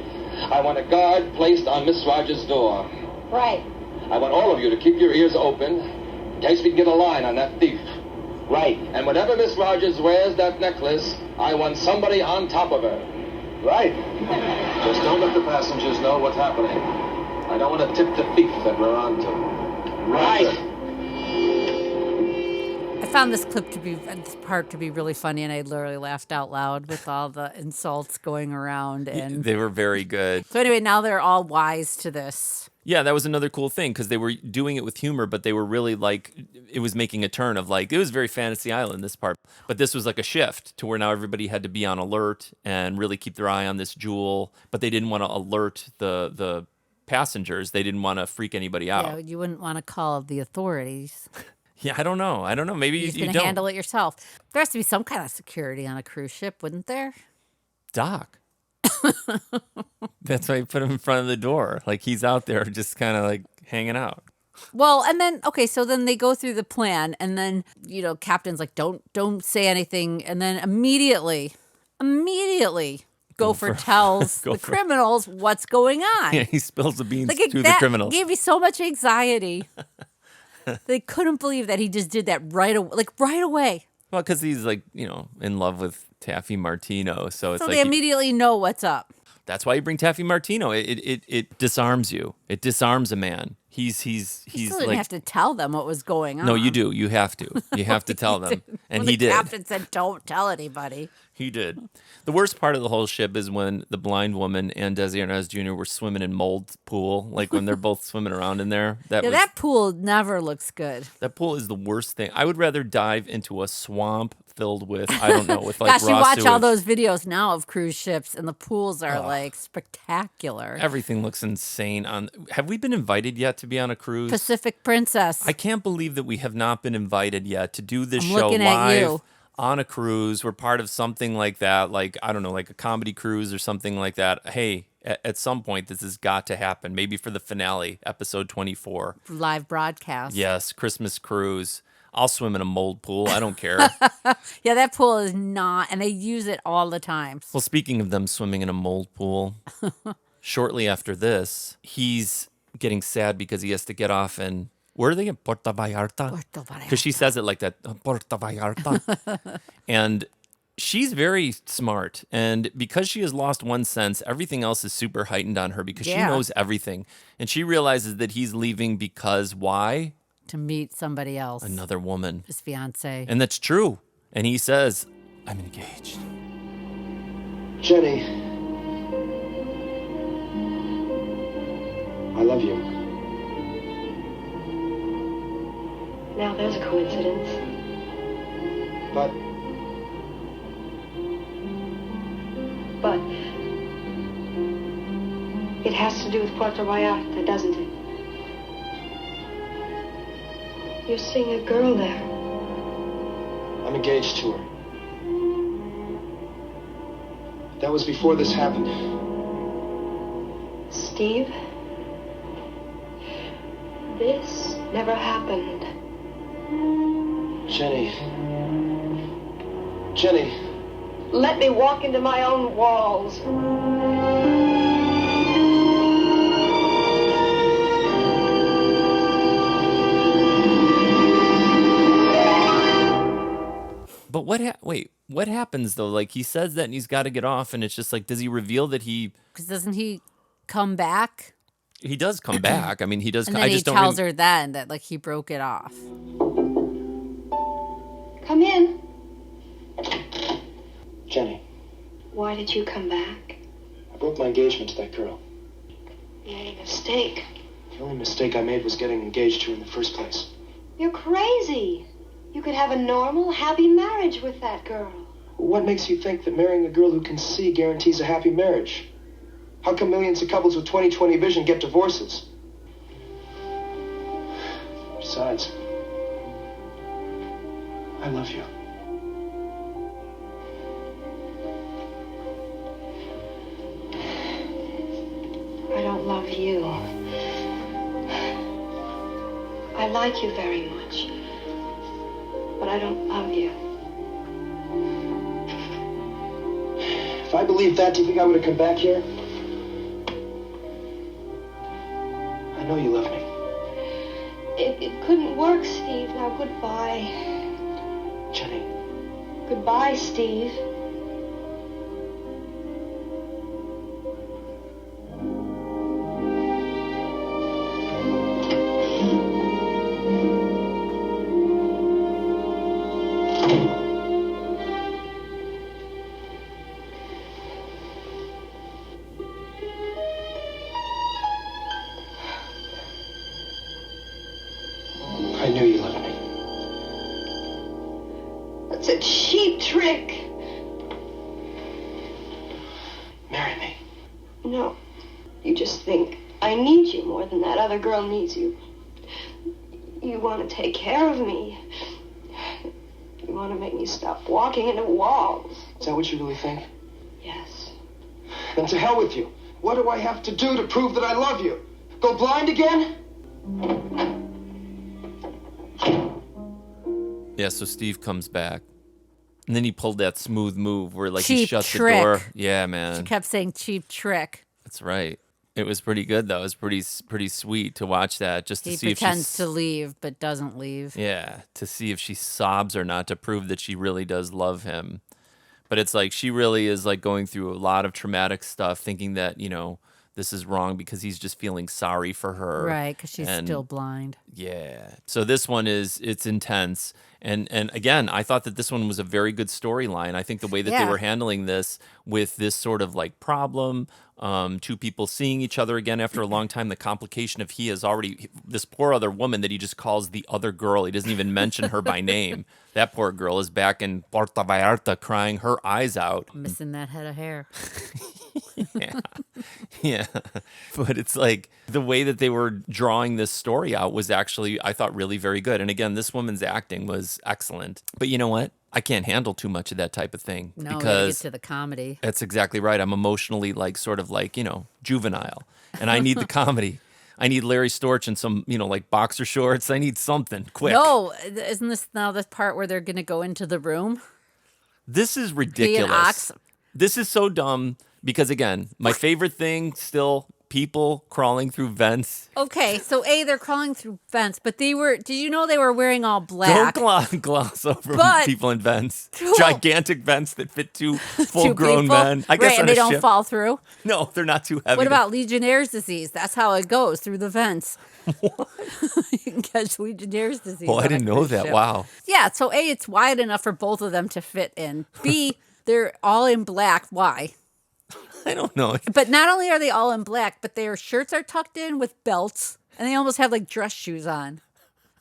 I want a guard placed on Miss Rogers' door. Right. I want all of you to keep your ears open in case we can get a line on that thief. Right. And whenever Miss Rogers wears that necklace, I want somebody on top of her. Right. Just don't let the passengers know what's happening. I don't want to tip the thief that we're on to. Right. I found this part to be really funny, and I literally laughed out loud with all the insults going around. And They were very good. so anyway, now they're all wise to this. Yeah, that was another cool thing because they were doing it with humor, but they were really like, it was making a turn of like, it was very Fantasy Island, this part. But this was like a shift to where now everybody had to be on alert and really keep their eye on this jewel. But they didn't want to alert the passengers. They didn't want to freak anybody out. Yeah, you wouldn't want to call the authorities. Yeah, I don't know. Maybe You're just you going to don't. handle it yourself. There has to be some kind of security on a cruise ship, wouldn't there? Doc. That's why you put him in front of the door. Like he's out there just kind of like hanging out. Well, and then so then they go through the plan, and then captain's like, don't say anything, and then immediately, Gopher tells the criminals what's going on. Yeah, he spills the beans Like to the that criminals. gave me so much anxiety. They couldn't believe that he just did that right away. Well, because he's like in love with Taffy Martino, so it's So like they immediately know what's up. that's why you bring Taffy Martino. It disarms you. It disarms a man. He's You still like didn't have to tell them what was going on. no, you do. You have to. You have to tell them, and he The did. captain said, "Don't tell anybody." He did. The worst part of the whole ship is when the blind woman and Desi Arnaz Jr. were swimming in Mold pool, like when they're both swimming around in there. That pool never looks good. That pool is the worst thing. I would rather dive into a swamp filled with, I don't know, with like Gosh, you raw watch all sewage. those videos now of cruise ships, and the pools are like spectacular. Everything looks insane. Have we been invited yet to be on a cruise? Pacific Princess. I can't believe that we have not been invited yet to do this I'm show looking at live you. on a cruise. We're part of something like that, like, I don't know, like a comedy cruise or something like that. Hey, at some point, this has got to happen. Maybe for the finale, episode 24. Live broadcast. Yes, Christmas cruise. I'll swim in a mold pool. I don't care. Yeah, that pool is not, and they use it all the time. Well, speaking of them swimming in a mold pool, shortly after this, he's getting sad because he has to get off and where are they in Puerto Vallarta? Puerto Vallarta. Because she says it like that, Puerto Vallarta. And she's very smart. And because she has lost one sense, everything else is super heightened on her because she knows everything. And she realizes that he's leaving because why? To meet somebody else. Another woman. His fiance. And that's true. And he says, I'm engaged. Jenny, I love you. Now there's a coincidence. But it has to do with Puerto Vallarta, doesn't it? You're seeing a girl there. I'm engaged to her. That was before this happened. Steve, this never happened. Jenny. Let me walk into my own walls. But what happens though? Like he says that and he's got to get off and it's just like, does he reveal that Because doesn't he come back? he does come back? I mean, he does. And then I he just don't tells her then that like he broke it off. Come in. Jenny, Why did you come back? I broke my engagement to that girl. You made a mistake. The only mistake I made was getting engaged to her in the first place. You're crazy. You could have a normal, happy marriage with that girl. What makes you think that marrying a girl who can see guarantees a happy marriage? How come millions of couples with 20/20 vision get divorces? Besides, I love you. I don't love you. I like you very much. I don't love you. If I believed that, do you think I would have come back here? I know you love me. It couldn't work, Steve. Now, goodbye. Jenny. Goodbye, Steve. I knew you loved me. That's a cheap trick. Marry me. No. You just think I need you more than that other girl needs you. You want to take care of me. You want to make me stop walking into walls. Is that what you really think? Yes. Then to hell with you. What do I have to do to prove that I love you? Go blind again? Yeah, so Steve comes back. And then he pulled that smooth move where like he Cheap shut trick. the door. Yeah, man. She kept saying cheap trick. That's right. It was pretty good though. It was pretty sweet to watch that just to He see if pretends she's to leave, but doesn't leave. Yeah, to see if she sobs or not to prove that she really does love him. But it's like she really is like going through a lot of traumatic stuff, thinking that, you know, this is wrong because he's just feeling sorry for her. Right, because she's And- still blind. Yeah. So this one it's intense. And again, I thought that this one was a very good storyline. I think the way that they Yeah. were handling this with this sort of like problem, two people seeing each other again after a long time, the complication of he has already, this poor other woman that he just calls the other girl. He doesn't even mention her by name. That poor girl is back in Puerto Vallarta crying her eyes out. Missing that head of hair. Yeah. Yeah. But it's like the way that they were drawing this story out was actually, I thought, really very good. And again, this woman's acting was excellent. But you know what? I can't handle too much of that type of thing. No, we gotta get because to the comedy. that's exactly right. I'm emotionally like sort of like, you know, juvenile. And I need the comedy. I need Larry Storch and some, you know, like boxer shorts. I need something quick. No, isn't this now the part where they're going to go into the room? This is He and ridiculous. Ox. This is so dumb because, again, my favorite thing still people crawling through vents. Okay, so they're crawling through vents, but did you know they were wearing all black? Don't gloss over But- people in vents. Cool. Gigantic vents that fit two Two full-grown people? men. I guess right, on and a they don't ship. fall through. No, they're not too heavy. What about Legionnaire's disease? That's how it goes, through the vents. You can catch Legionnaire's disease. Oh, I on a didn't know cruise that. ship. Wow. Yeah, so A, it's wide enough for both of them to fit in. B, they're all in black. Why? I don't know. But not only are they all in black, but their shirts are tucked in with belts, and they almost have like dress shoes on.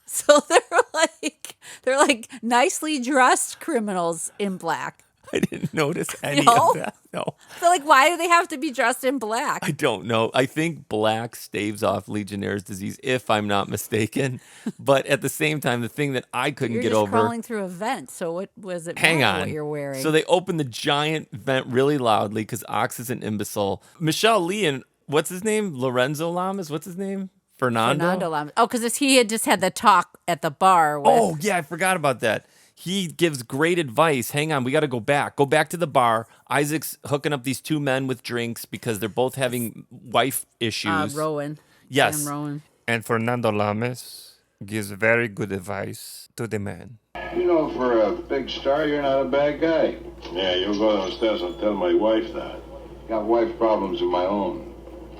So they're like nicely dressed criminals in black. I didn't notice any No? of that. No, So like, why do they have to be dressed in black? I don't know. I think black staves off Legionnaire's disease, if I'm not mistaken. But at the same time, the thing that I couldn't You're get just over. crawling through a vent. So what was it? Hang matter on. What you're wearing? So they open the giant vent really loudly because Ox is an imbecile. Michelle Lee and what's his name? Lorenzo Lamas? What's his name? Fernando Lamas. Oh, because he had just had the talk at the bar. With, Oh, yeah, I forgot about that. He gives great advice. Hang on, we got to go back. Go back to the bar. Isaac's hooking up these two men with drinks because they're both having wife issues. Rowan. Yes. Sam Rowan. And Fernando Lamas gives very good advice to the man. You know, for a big star, you're not a bad guy. Yeah, you go downstairs and tell my wife that. Got wife problems of my own.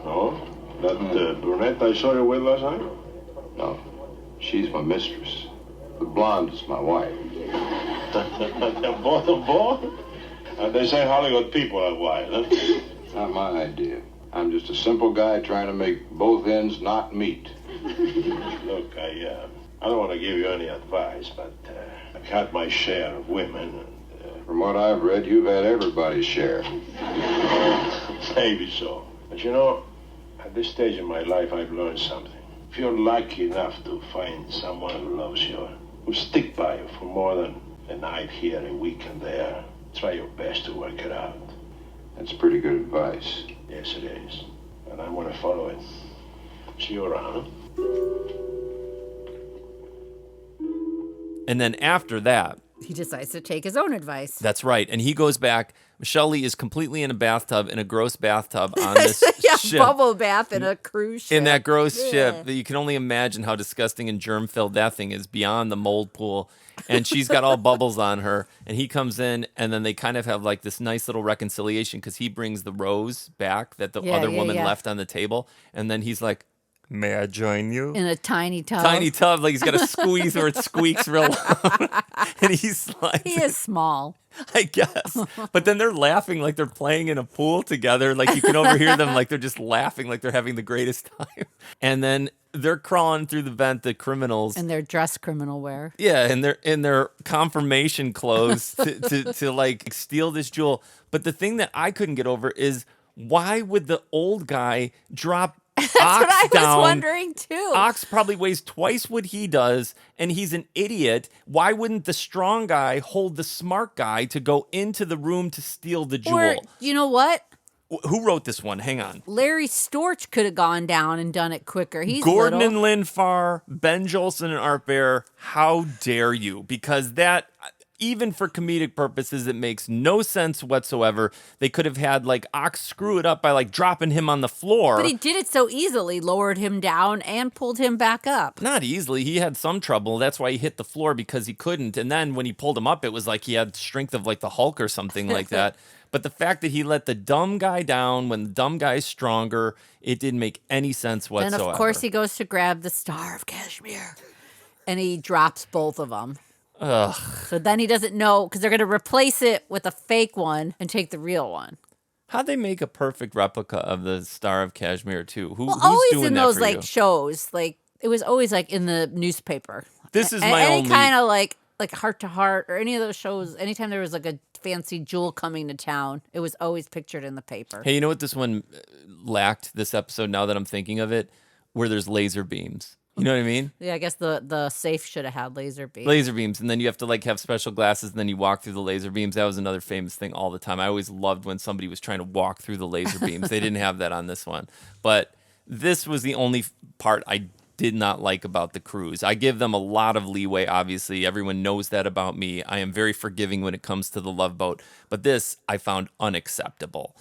Oh? That brunette I saw you with last night? No, she's my mistress. The blonde is my wife. They're both on board? And they say Hollywood people are wild, huh? Not my idea. I'm just a simple guy trying to make both ends not meet. Look, I don't want to give you any advice, but I've had my share of women. From what I've read, you've had everybody's share. Maybe so. But you know, at this stage in my life, I've learned something. If you're lucky enough to find someone who loves you, who'll stick by you for more than a night here, a weekend there, try your best to work it out. That's pretty good advice. Yes, it is. And I'm going to follow it. See you around, huh? And then after that, he decides to take his own advice. that's right. And he goes back. Michelle Lee is completely in a bathtub, in a gross bathtub on this ship. Bubble bath in a cruise ship. In that gross ship that you can only imagine how disgusting and germ-filled that thing is beyond the mold pool. And she's got all bubbles on her. And he comes in, and then they kind of have like this nice little reconciliation because he brings the rose back that the other woman left on the table. And then he's like, may I join you? In a tiny tub. Tiny tub, like he's got to squeeze where it squeaks real loud. And he slides. He is small. I guess. But then they're laughing like they're playing in a pool together. Like you can overhear them like they're just laughing like they're having the greatest time. And then they're crawling through the vent, the criminals. In their dress criminal wear. Yeah, and they're in their confirmation clothes to like steal this jewel. But the thing that I couldn't get over is why would the old guy drop That's Ox what I was down. wondering too. Ox probably weighs twice what he does, and he's an idiot. Why wouldn't the strong guy hold the smart guy to go into the room to steal the jewel? Or, you know what? Who wrote this one? Hang on. Larry Storch could have gone down and done it quicker. He's Gordon little. and Lynn Farr, Ben Jolson and Art Bear, how dare you? Because that, even for comedic purposes, it makes no sense whatsoever. They could have had like Ox screw it up by like dropping him on the floor. But he did it so easily, lowered him down and pulled him back up. Not easily. He had some trouble. That's why he hit the floor, because he couldn't. And then when he pulled him up, it was like he had strength of like the Hulk or something like that. But the fact that he let the dumb guy down when the dumb guy's stronger, it didn't make any sense whatsoever. And of course he goes to grab the Star of Kashmir. And he drops both of them. Ugh. So then he doesn't know, because they're going to replace it with a fake one and take the real one. How'd they make a perfect replica of the Star of Kashmir, too? Who's always doing in that those for like you? shows, like it was always like in the newspaper. This is my any only... kind of like Heart to Heart or any of those shows. Anytime there was like a fancy jewel coming to town, it was always pictured in the paper. Hey, you know what this one lacked, this episode, now that I'm thinking of it? Where there's laser beams. You know what I mean? Yeah, I guess the safe should have had laser beams. Laser beams, and then you have to like have special glasses, and then you walk through the laser beams. That was another famous thing all the time. I always loved when somebody was trying to walk through the laser beams. They didn't have that on this one. But this was the only part I did not like about the cruise. I give them a lot of leeway, obviously. Everyone knows that about me. I am very forgiving when it comes to the Love Boat. But this I found unacceptable.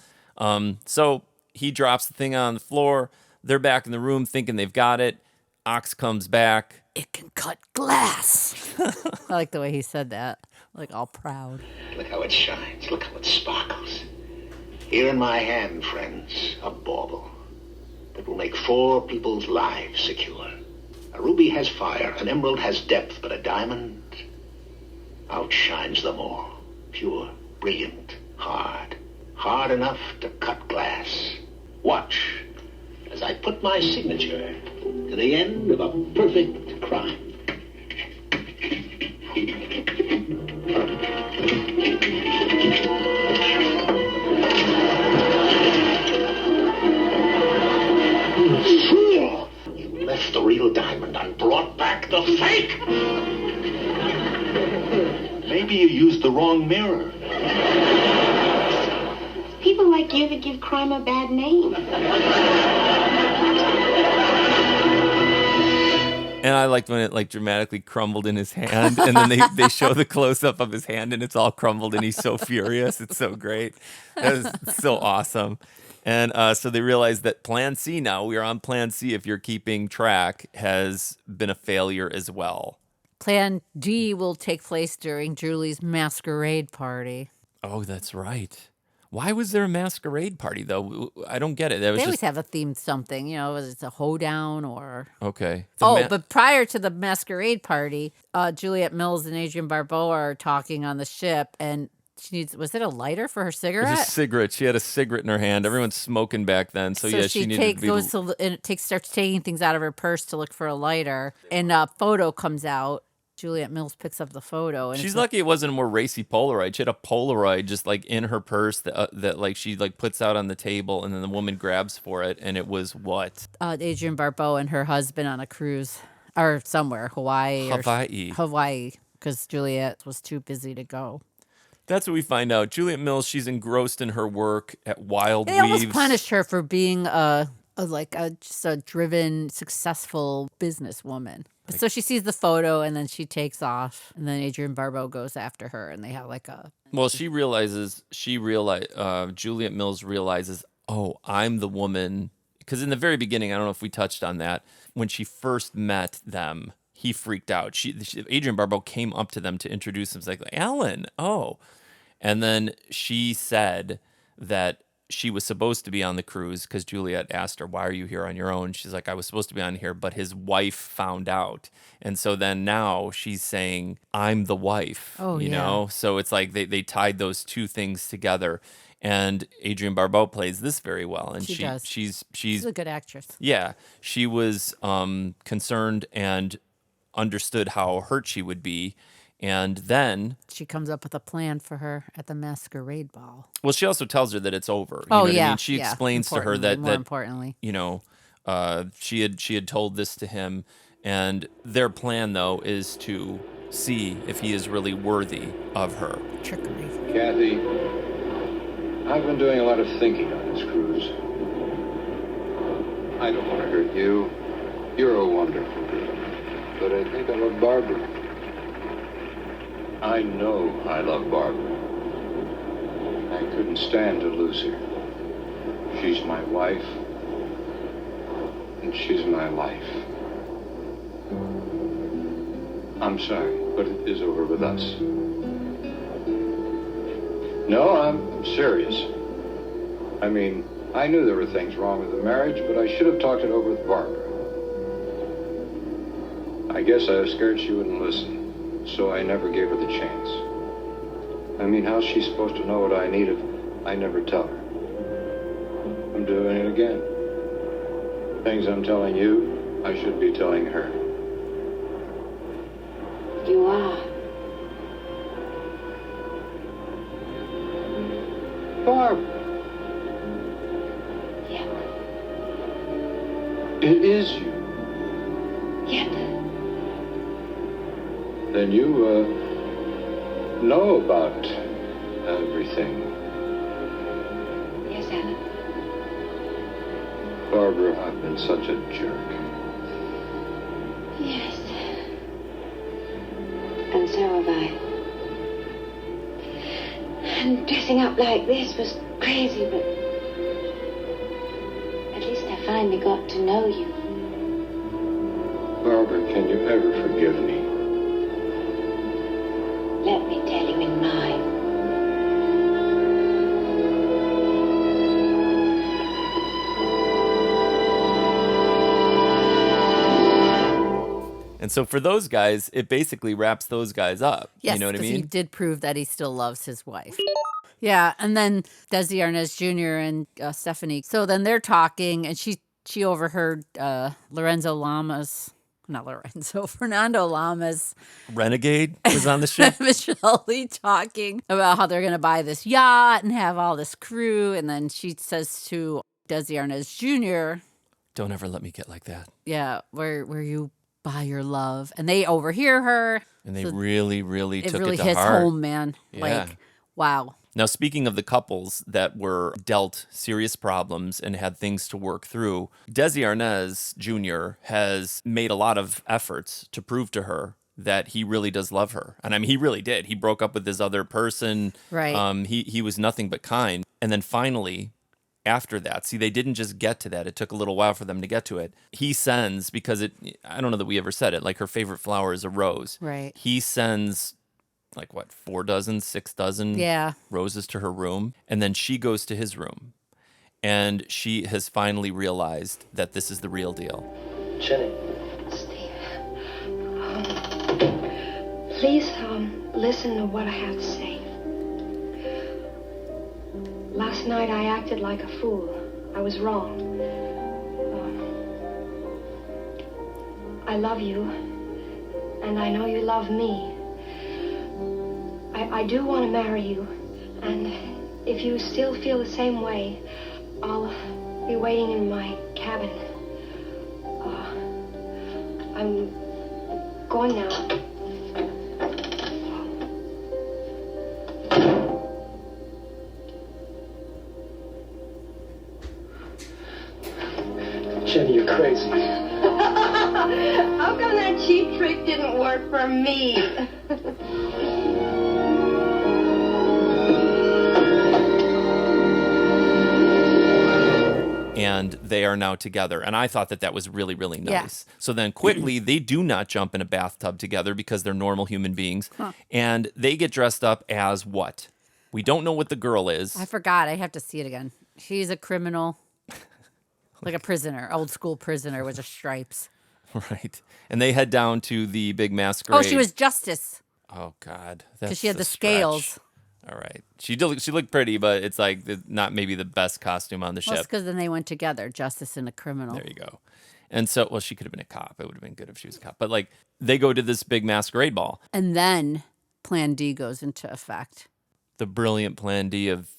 So he drops the thing on the floor. They're back in the room thinking they've got it. Ox comes back. It can cut glass. I like the way he said that. Like all proud. Look how it shines. Look how it sparkles. Here in my hand, friends, a bauble that will make 4 people's lives secure. A ruby has fire, an emerald has depth, but a diamond outshines them all. Pure, brilliant, hard. Hard enough to cut glass. Watch as I put my signature to the end of a perfect crime. Fool! You left the real diamond and brought back the fake! Maybe you used the wrong mirror. People like you that give crime a bad name. And I liked when it like dramatically crumbled in his hand, and then they show the close-up of his hand, and it's all crumbled, and he's so furious. It's so great. That was so awesome. And so they realize that Plan C now, we are on Plan C, if you're keeping track, has been a failure as well. Plan D will take place during Julie's masquerade party. Oh, that's right. Why was there a masquerade party, though? I don't get it. That was They always just... have a themed something, you know, whether it's a hoedown or... Okay. But prior to the masquerade party, Juliet Mills and Adrienne Barbeau are talking on the ship, and she needs... Was it a lighter for her It cigarette? was a cigarette. She had a cigarette in her hand. Everyone's smoking back then, so yeah, she needed to be... starts taking things out of her purse to look for a lighter, and a photo comes out. Juliet Mills picks up the photo. And She's lucky it wasn't a more racy Polaroid. She had a Polaroid just like in her purse that like she like puts out on the table, and then the woman grabs for it, and it was what? Adrienne Barbeau and her husband on a cruise or somewhere, Hawaii, because Juliet was too busy to go. That's what we find out. Juliet Mills, she's engrossed in her work at Wild They Weaves. almost punished her for being a just a driven, successful businesswoman. So she sees the photo and then she takes off, and then Adrienne Barbeau goes after her, and they have like a. Well, Juliet Mills realizes, oh, I'm the woman. Because in the very beginning, I don't know if we touched on that, when she first met them, he freaked out. Adrienne Barbeau came up to them to introduce him. It's like, Alan, oh. And then she said that she was supposed to be on the cruise because Juliet asked her, why are you here on your own? She's like, I was supposed to be on here, but his wife found out. And so then now she's saying, I'm the wife, you know? So it's like they tied those two things together. And Adrienne Barbeau plays this very well. And she does. She's a good actress. Yeah. She was concerned and understood how hurt she would be. And then she comes up with a plan for her at the masquerade ball. Well, she also tells her that it's over. You know what I mean? She explains to her that more importantly, you know, she had told this to him, and their plan though is to see if he is really worthy of her. Trickery. Kathy, I've been doing a lot of thinking on this cruise. I don't want to hurt you. You're a wonderful girl, but I think I love Barbara. I know I love Barbara. I couldn't stand to lose her. She's my wife, and she's my life. I'm sorry, but it is over with us. No, I'm serious. I mean, I knew there were things wrong with the marriage, but I should have talked it over with Barbara. I guess I was scared she wouldn't listen. So I never gave her the chance. I mean, how's she supposed to know what I need if I never tell her? I'm doing it again. Things I'm telling you, I should be telling her. You are. Barb. Yeah. It is you. Yep. Then you, know about everything. Yes, Alan. Barbara, I've been such a jerk. Yes. And so have I. And dressing up like this was crazy, but at least I finally got to know you. Barbara, can you ever forgive me? Let me tell you in mine. And so for those guys, it basically wraps those guys up. Yes, you know what I mean? He did prove that he still loves his wife. Yeah, and then Desi Arnaz Jr. and Stephanie. So then they're talking, and she overheard Fernando Lamas. Renegade was on the ship. Michelle Lee talking about how they're going to buy this yacht and have all this crew. And then she says to Desi Arnaz Jr., don't ever let me get like that. Yeah, where you buy your love. And they overhear her. And they really, really took it to heart. It really hits home, man. Yeah. Like, wow. Now, speaking of the couples that were dealt serious problems and had things to work through, Desi Arnaz Jr. has made a lot of efforts to prove to her that he really does love her. And I mean, he really did. He broke up with this other person. Right. He was nothing but kind. And then finally, after that, see, they didn't just get to that. It took a little while for them to get to it. He sends, because I don't know that we ever said it, like her favorite flower is a rose. Right. He sends... 6 dozen roses to her room. And then she goes to his room. And she has finally realized that this is the real deal. Jenny. Steve. Please, listen to what I have to say. Last night I acted like a fool. I was wrong. I love you. And I know you love me. I do want to marry you, and if you still feel the same way, I'll be waiting in my cabin. I'm going now. crazy. How come that cheap trick didn't work for me? And they are now together. And I thought that was really, really nice. Yeah. So then quickly, they do not jump in a bathtub together because they're normal human beings. Huh. And they get dressed up as what? We don't know what the girl is. I forgot. I have to see it again. She's a criminal, like a prisoner, old school prisoner with the stripes. Right. And they head down to the big masquerade. Oh, she was Justice. Oh, God. Because she had a the stretch. scales. All right. She looked pretty, but it's like not maybe the best costume on the Well, ship. it's because then they went together, Justice and a criminal. There you go. And so, well, she could have been a cop. It would have been good if she was a cop. But like, they go to this big masquerade ball. And then Plan D goes into effect. The brilliant Plan D of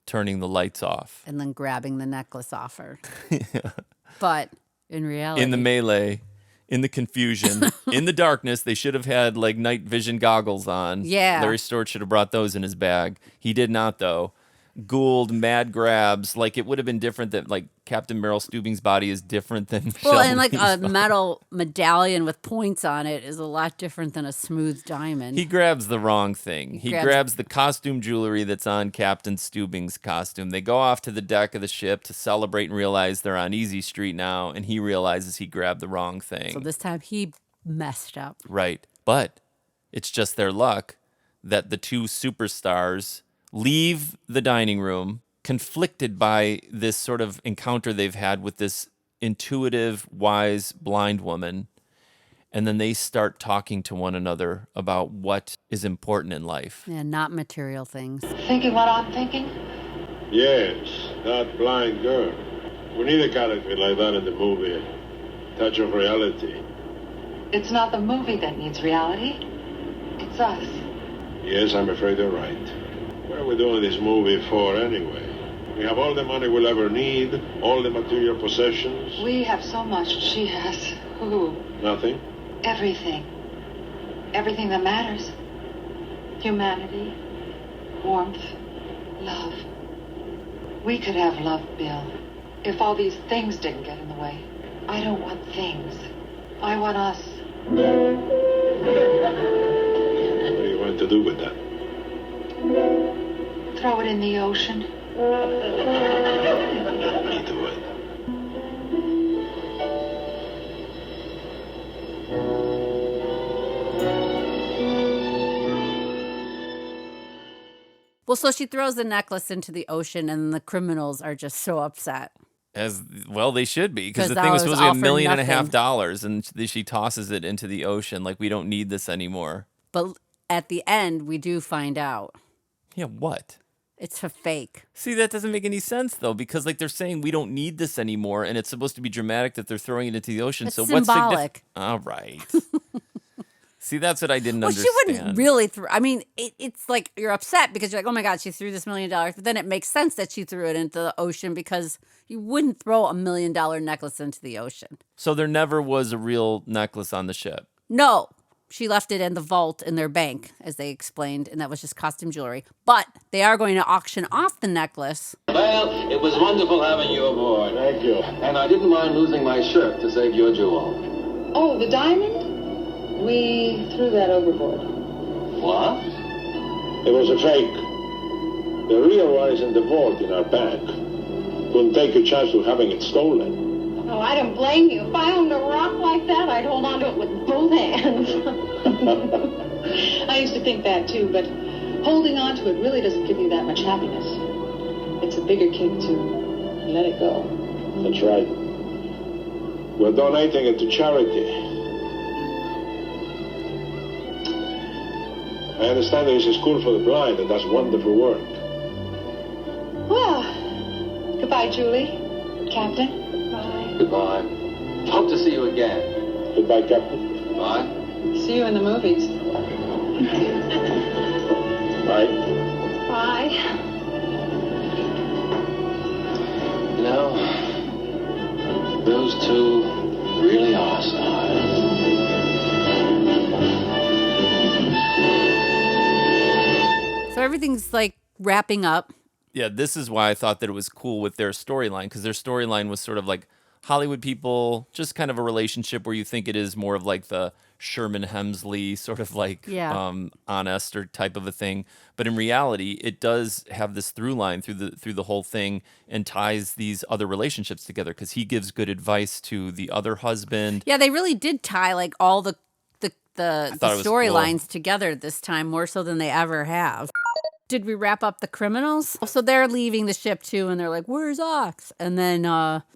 turning the lights off. And then grabbing the necklace off her. But in reality, In the melee, in the confusion, in the darkness, they should have had like night vision goggles on. Yeah. Larry Storch should have brought those in his bag. He did not, though. Gould, mad grabs. Like, it would have been different that, like, Captain Meryl Stubing's body is different than well, and like Shelby's a body. metal medallion with points on it is a lot different than a smooth diamond. He grabs the wrong thing. He grabs- grabs the costume jewelry that's on Captain Stubing's costume. They go off to the deck of the ship to celebrate and realize they're on Easy Street now, and he realizes he grabbed the wrong thing. So this time he messed up. Right. But it's just their luck that the two superstars leave the dining room conflicted by this sort of encounter they've had with this intuitive, wise, blind woman. And then they start talking to one another about what is important in life. Yeah, not material things. Thinking what I'm thinking? Yes, that blind girl. We need a character like that in the movie. Touch of reality. It's not the movie that needs reality. It's us. Yes, I'm afraid you're right. What are we doing this movie for anyway? We have all the money we'll ever need, all the material possessions. We have so much. She has. Ooh, Nothing. everything. Everything that matters. Humanity, warmth, love. We could have love, Bill, if all these things didn't get in the way. I don't want things. I want us. What do you want to do with that? Throw it in the ocean. Me do it. Well, so she throws the necklace into the ocean, and the criminals are just so upset. As well, they should be, because 'Cause the that thing was was supposed to be all $1.5 for million, and she tosses it into the ocean like we don't need this anymore. But at the end, we do find out Yeah, what? it's a fake. See, that doesn't make any sense though, because like they're saying we don't need this anymore, and it's supposed to be dramatic that they're throwing it into the ocean. It's so what's symbolic. All right. See, that's what I didn't Well, understand. she wouldn't really throw. I mean, it's like you're upset because you're like, oh my God, she threw this $1 million. But then it makes sense that she threw it into the ocean because you wouldn't throw $1 million necklace into the ocean. So there never was a real necklace on the ship. No, she left it in the vault in their bank, as they explained, and that was just costume jewelry. But they are going to auction off the necklace. Well, it was wonderful having you aboard. Thank you. And I didn't mind losing my shirt to save your jewel. Oh, the diamond? We threw that overboard. What? It was a fake. The real one is in the vault in our bank. Couldn't take a chance of having it stolen. Oh, I don't blame you. If I owned a rock like that, I'd hold on to it with both hands. I used to think that too, but holding on to it really doesn't give you that much happiness. It's a bigger kick to let it go. That's right. We're donating it to charity. I understand there is a school for the blind that does wonderful work. Well, goodbye, Julie. Captain. Bye. Goodbye. Hope to see you again. Goodbye, Captain. Bye. See you in the movies. Bye. Bye. You know, those two really are stars. So everything's like wrapping up. Yeah, this is why I thought that it was cool with their storyline, because their storyline was sort of like Hollywood people, just kind of a relationship where you think it is more of like the Sherman Hemsley sort of like honest or type of a thing. But in reality, it does have this through line through the whole thing and ties these other relationships together because he gives good advice to the other husband. Yeah, they really did tie like all the storylines cool. together this time, more so than they ever have. Did we wrap up the criminals? So they're leaving the ship too, and they're like, "Where's Ox?" And then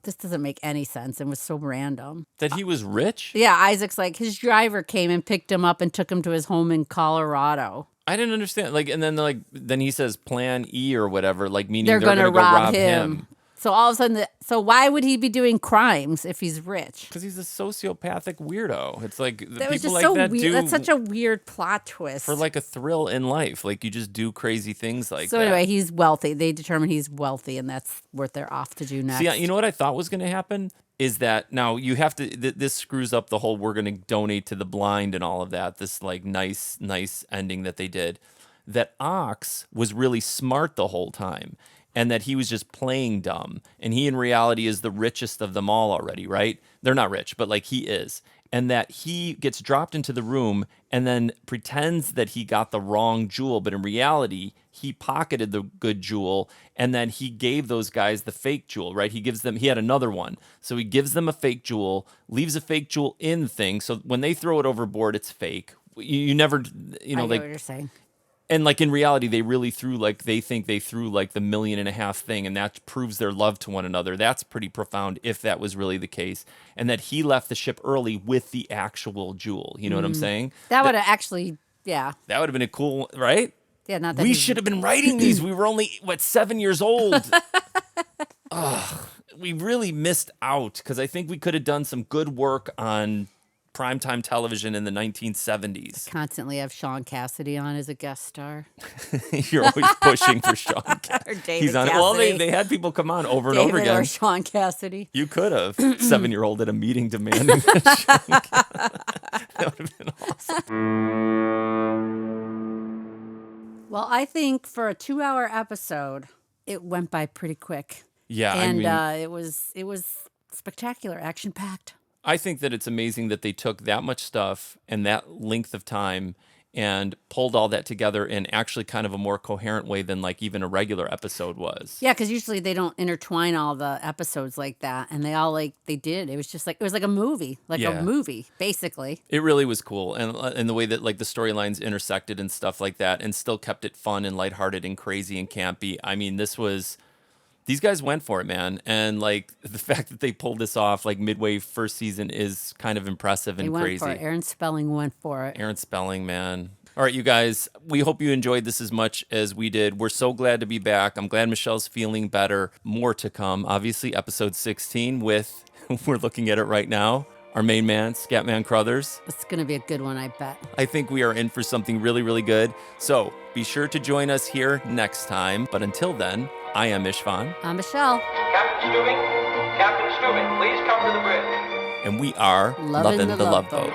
this doesn't make any sense and was so random. That he was rich? Yeah, Isaac's like, his driver came and picked him up and took him to his home in Colorado. I didn't understand. Like, and then he says Plan E or whatever, like meaning they're gonna go rob him. So all of a sudden, so why would he be doing crimes if he's rich? Because he's a sociopathic weirdo. It's like that was people just like so that weird. do That's such a weird plot twist for like a thrill in life. Like you just do crazy things like that. So anyway, he's wealthy. They determine he's wealthy, and that's what they're off to do next. See, you know what I thought was going to happen is that now you have to. This screws up the whole. We're going to donate to the blind and all of that. This like nice ending that they did. That Ox was really smart the whole time. And that he was just playing dumb. And he, in reality, is the richest of them all already, right? They're not rich, but like he is. And that he gets dropped into the room and then pretends that he got the wrong jewel. But in reality, he pocketed the good jewel. And then he gave those guys the fake jewel, right? He had another one. So he gives them a fake jewel, leaves a fake jewel in the thing. So when they throw it overboard, it's fake. You never, I get what you're saying. And like in reality, they think they threw like the $1.5 million thing, and that proves their love to one another. That's pretty profound if that was really the case. And that he left the ship early with the actual jewel. You know what I'm saying? That would have actually, yeah. That would have been a cool, right? Yeah, not that we should have been writing these. We were only 7 years old. We really missed out because I think we could have done some good work on primetime television in the 1970s. Constantly have Sean Cassidy on as a guest star. You're always pushing for Sean Or David He's on. Cassidy. Well, they had people come on over and over David again. or Sean Cassidy. You could have 7-year-old at a meeting demanding that. That would have been awesome. Well, I think for a 2-hour episode, it went by pretty quick. Yeah, and it was spectacular, action packed. I think that it's amazing that they took that much stuff and that length of time and pulled all that together in actually kind of a more coherent way than like even a regular episode was. Yeah, because usually they don't intertwine all the episodes like that, and they did. It was just like a movie, a movie, basically. It really was cool, and the way that like the storylines intersected and stuff like that, and still kept it fun and lighthearted and crazy and campy. I mean, these guys went for it, man. And like the fact that they pulled this off like midway first season is kind of impressive and crazy. For it. Aaron Spelling went for it. Aaron Spelling, man. All right, you guys, we hope you enjoyed this as much as we did. We're so glad to be back. I'm glad Michelle's feeling better. More to come. Obviously, episode 16 with, we're looking at it right now, our main man, Scatman Crothers. It's going to be a good one, I bet. I think we are in for something really, really good. So be sure to join us here next time. But until then, I am Istvan. I'm Michelle. Captain Stubing, please come to the bridge. And we are Lovin' the Love Boat.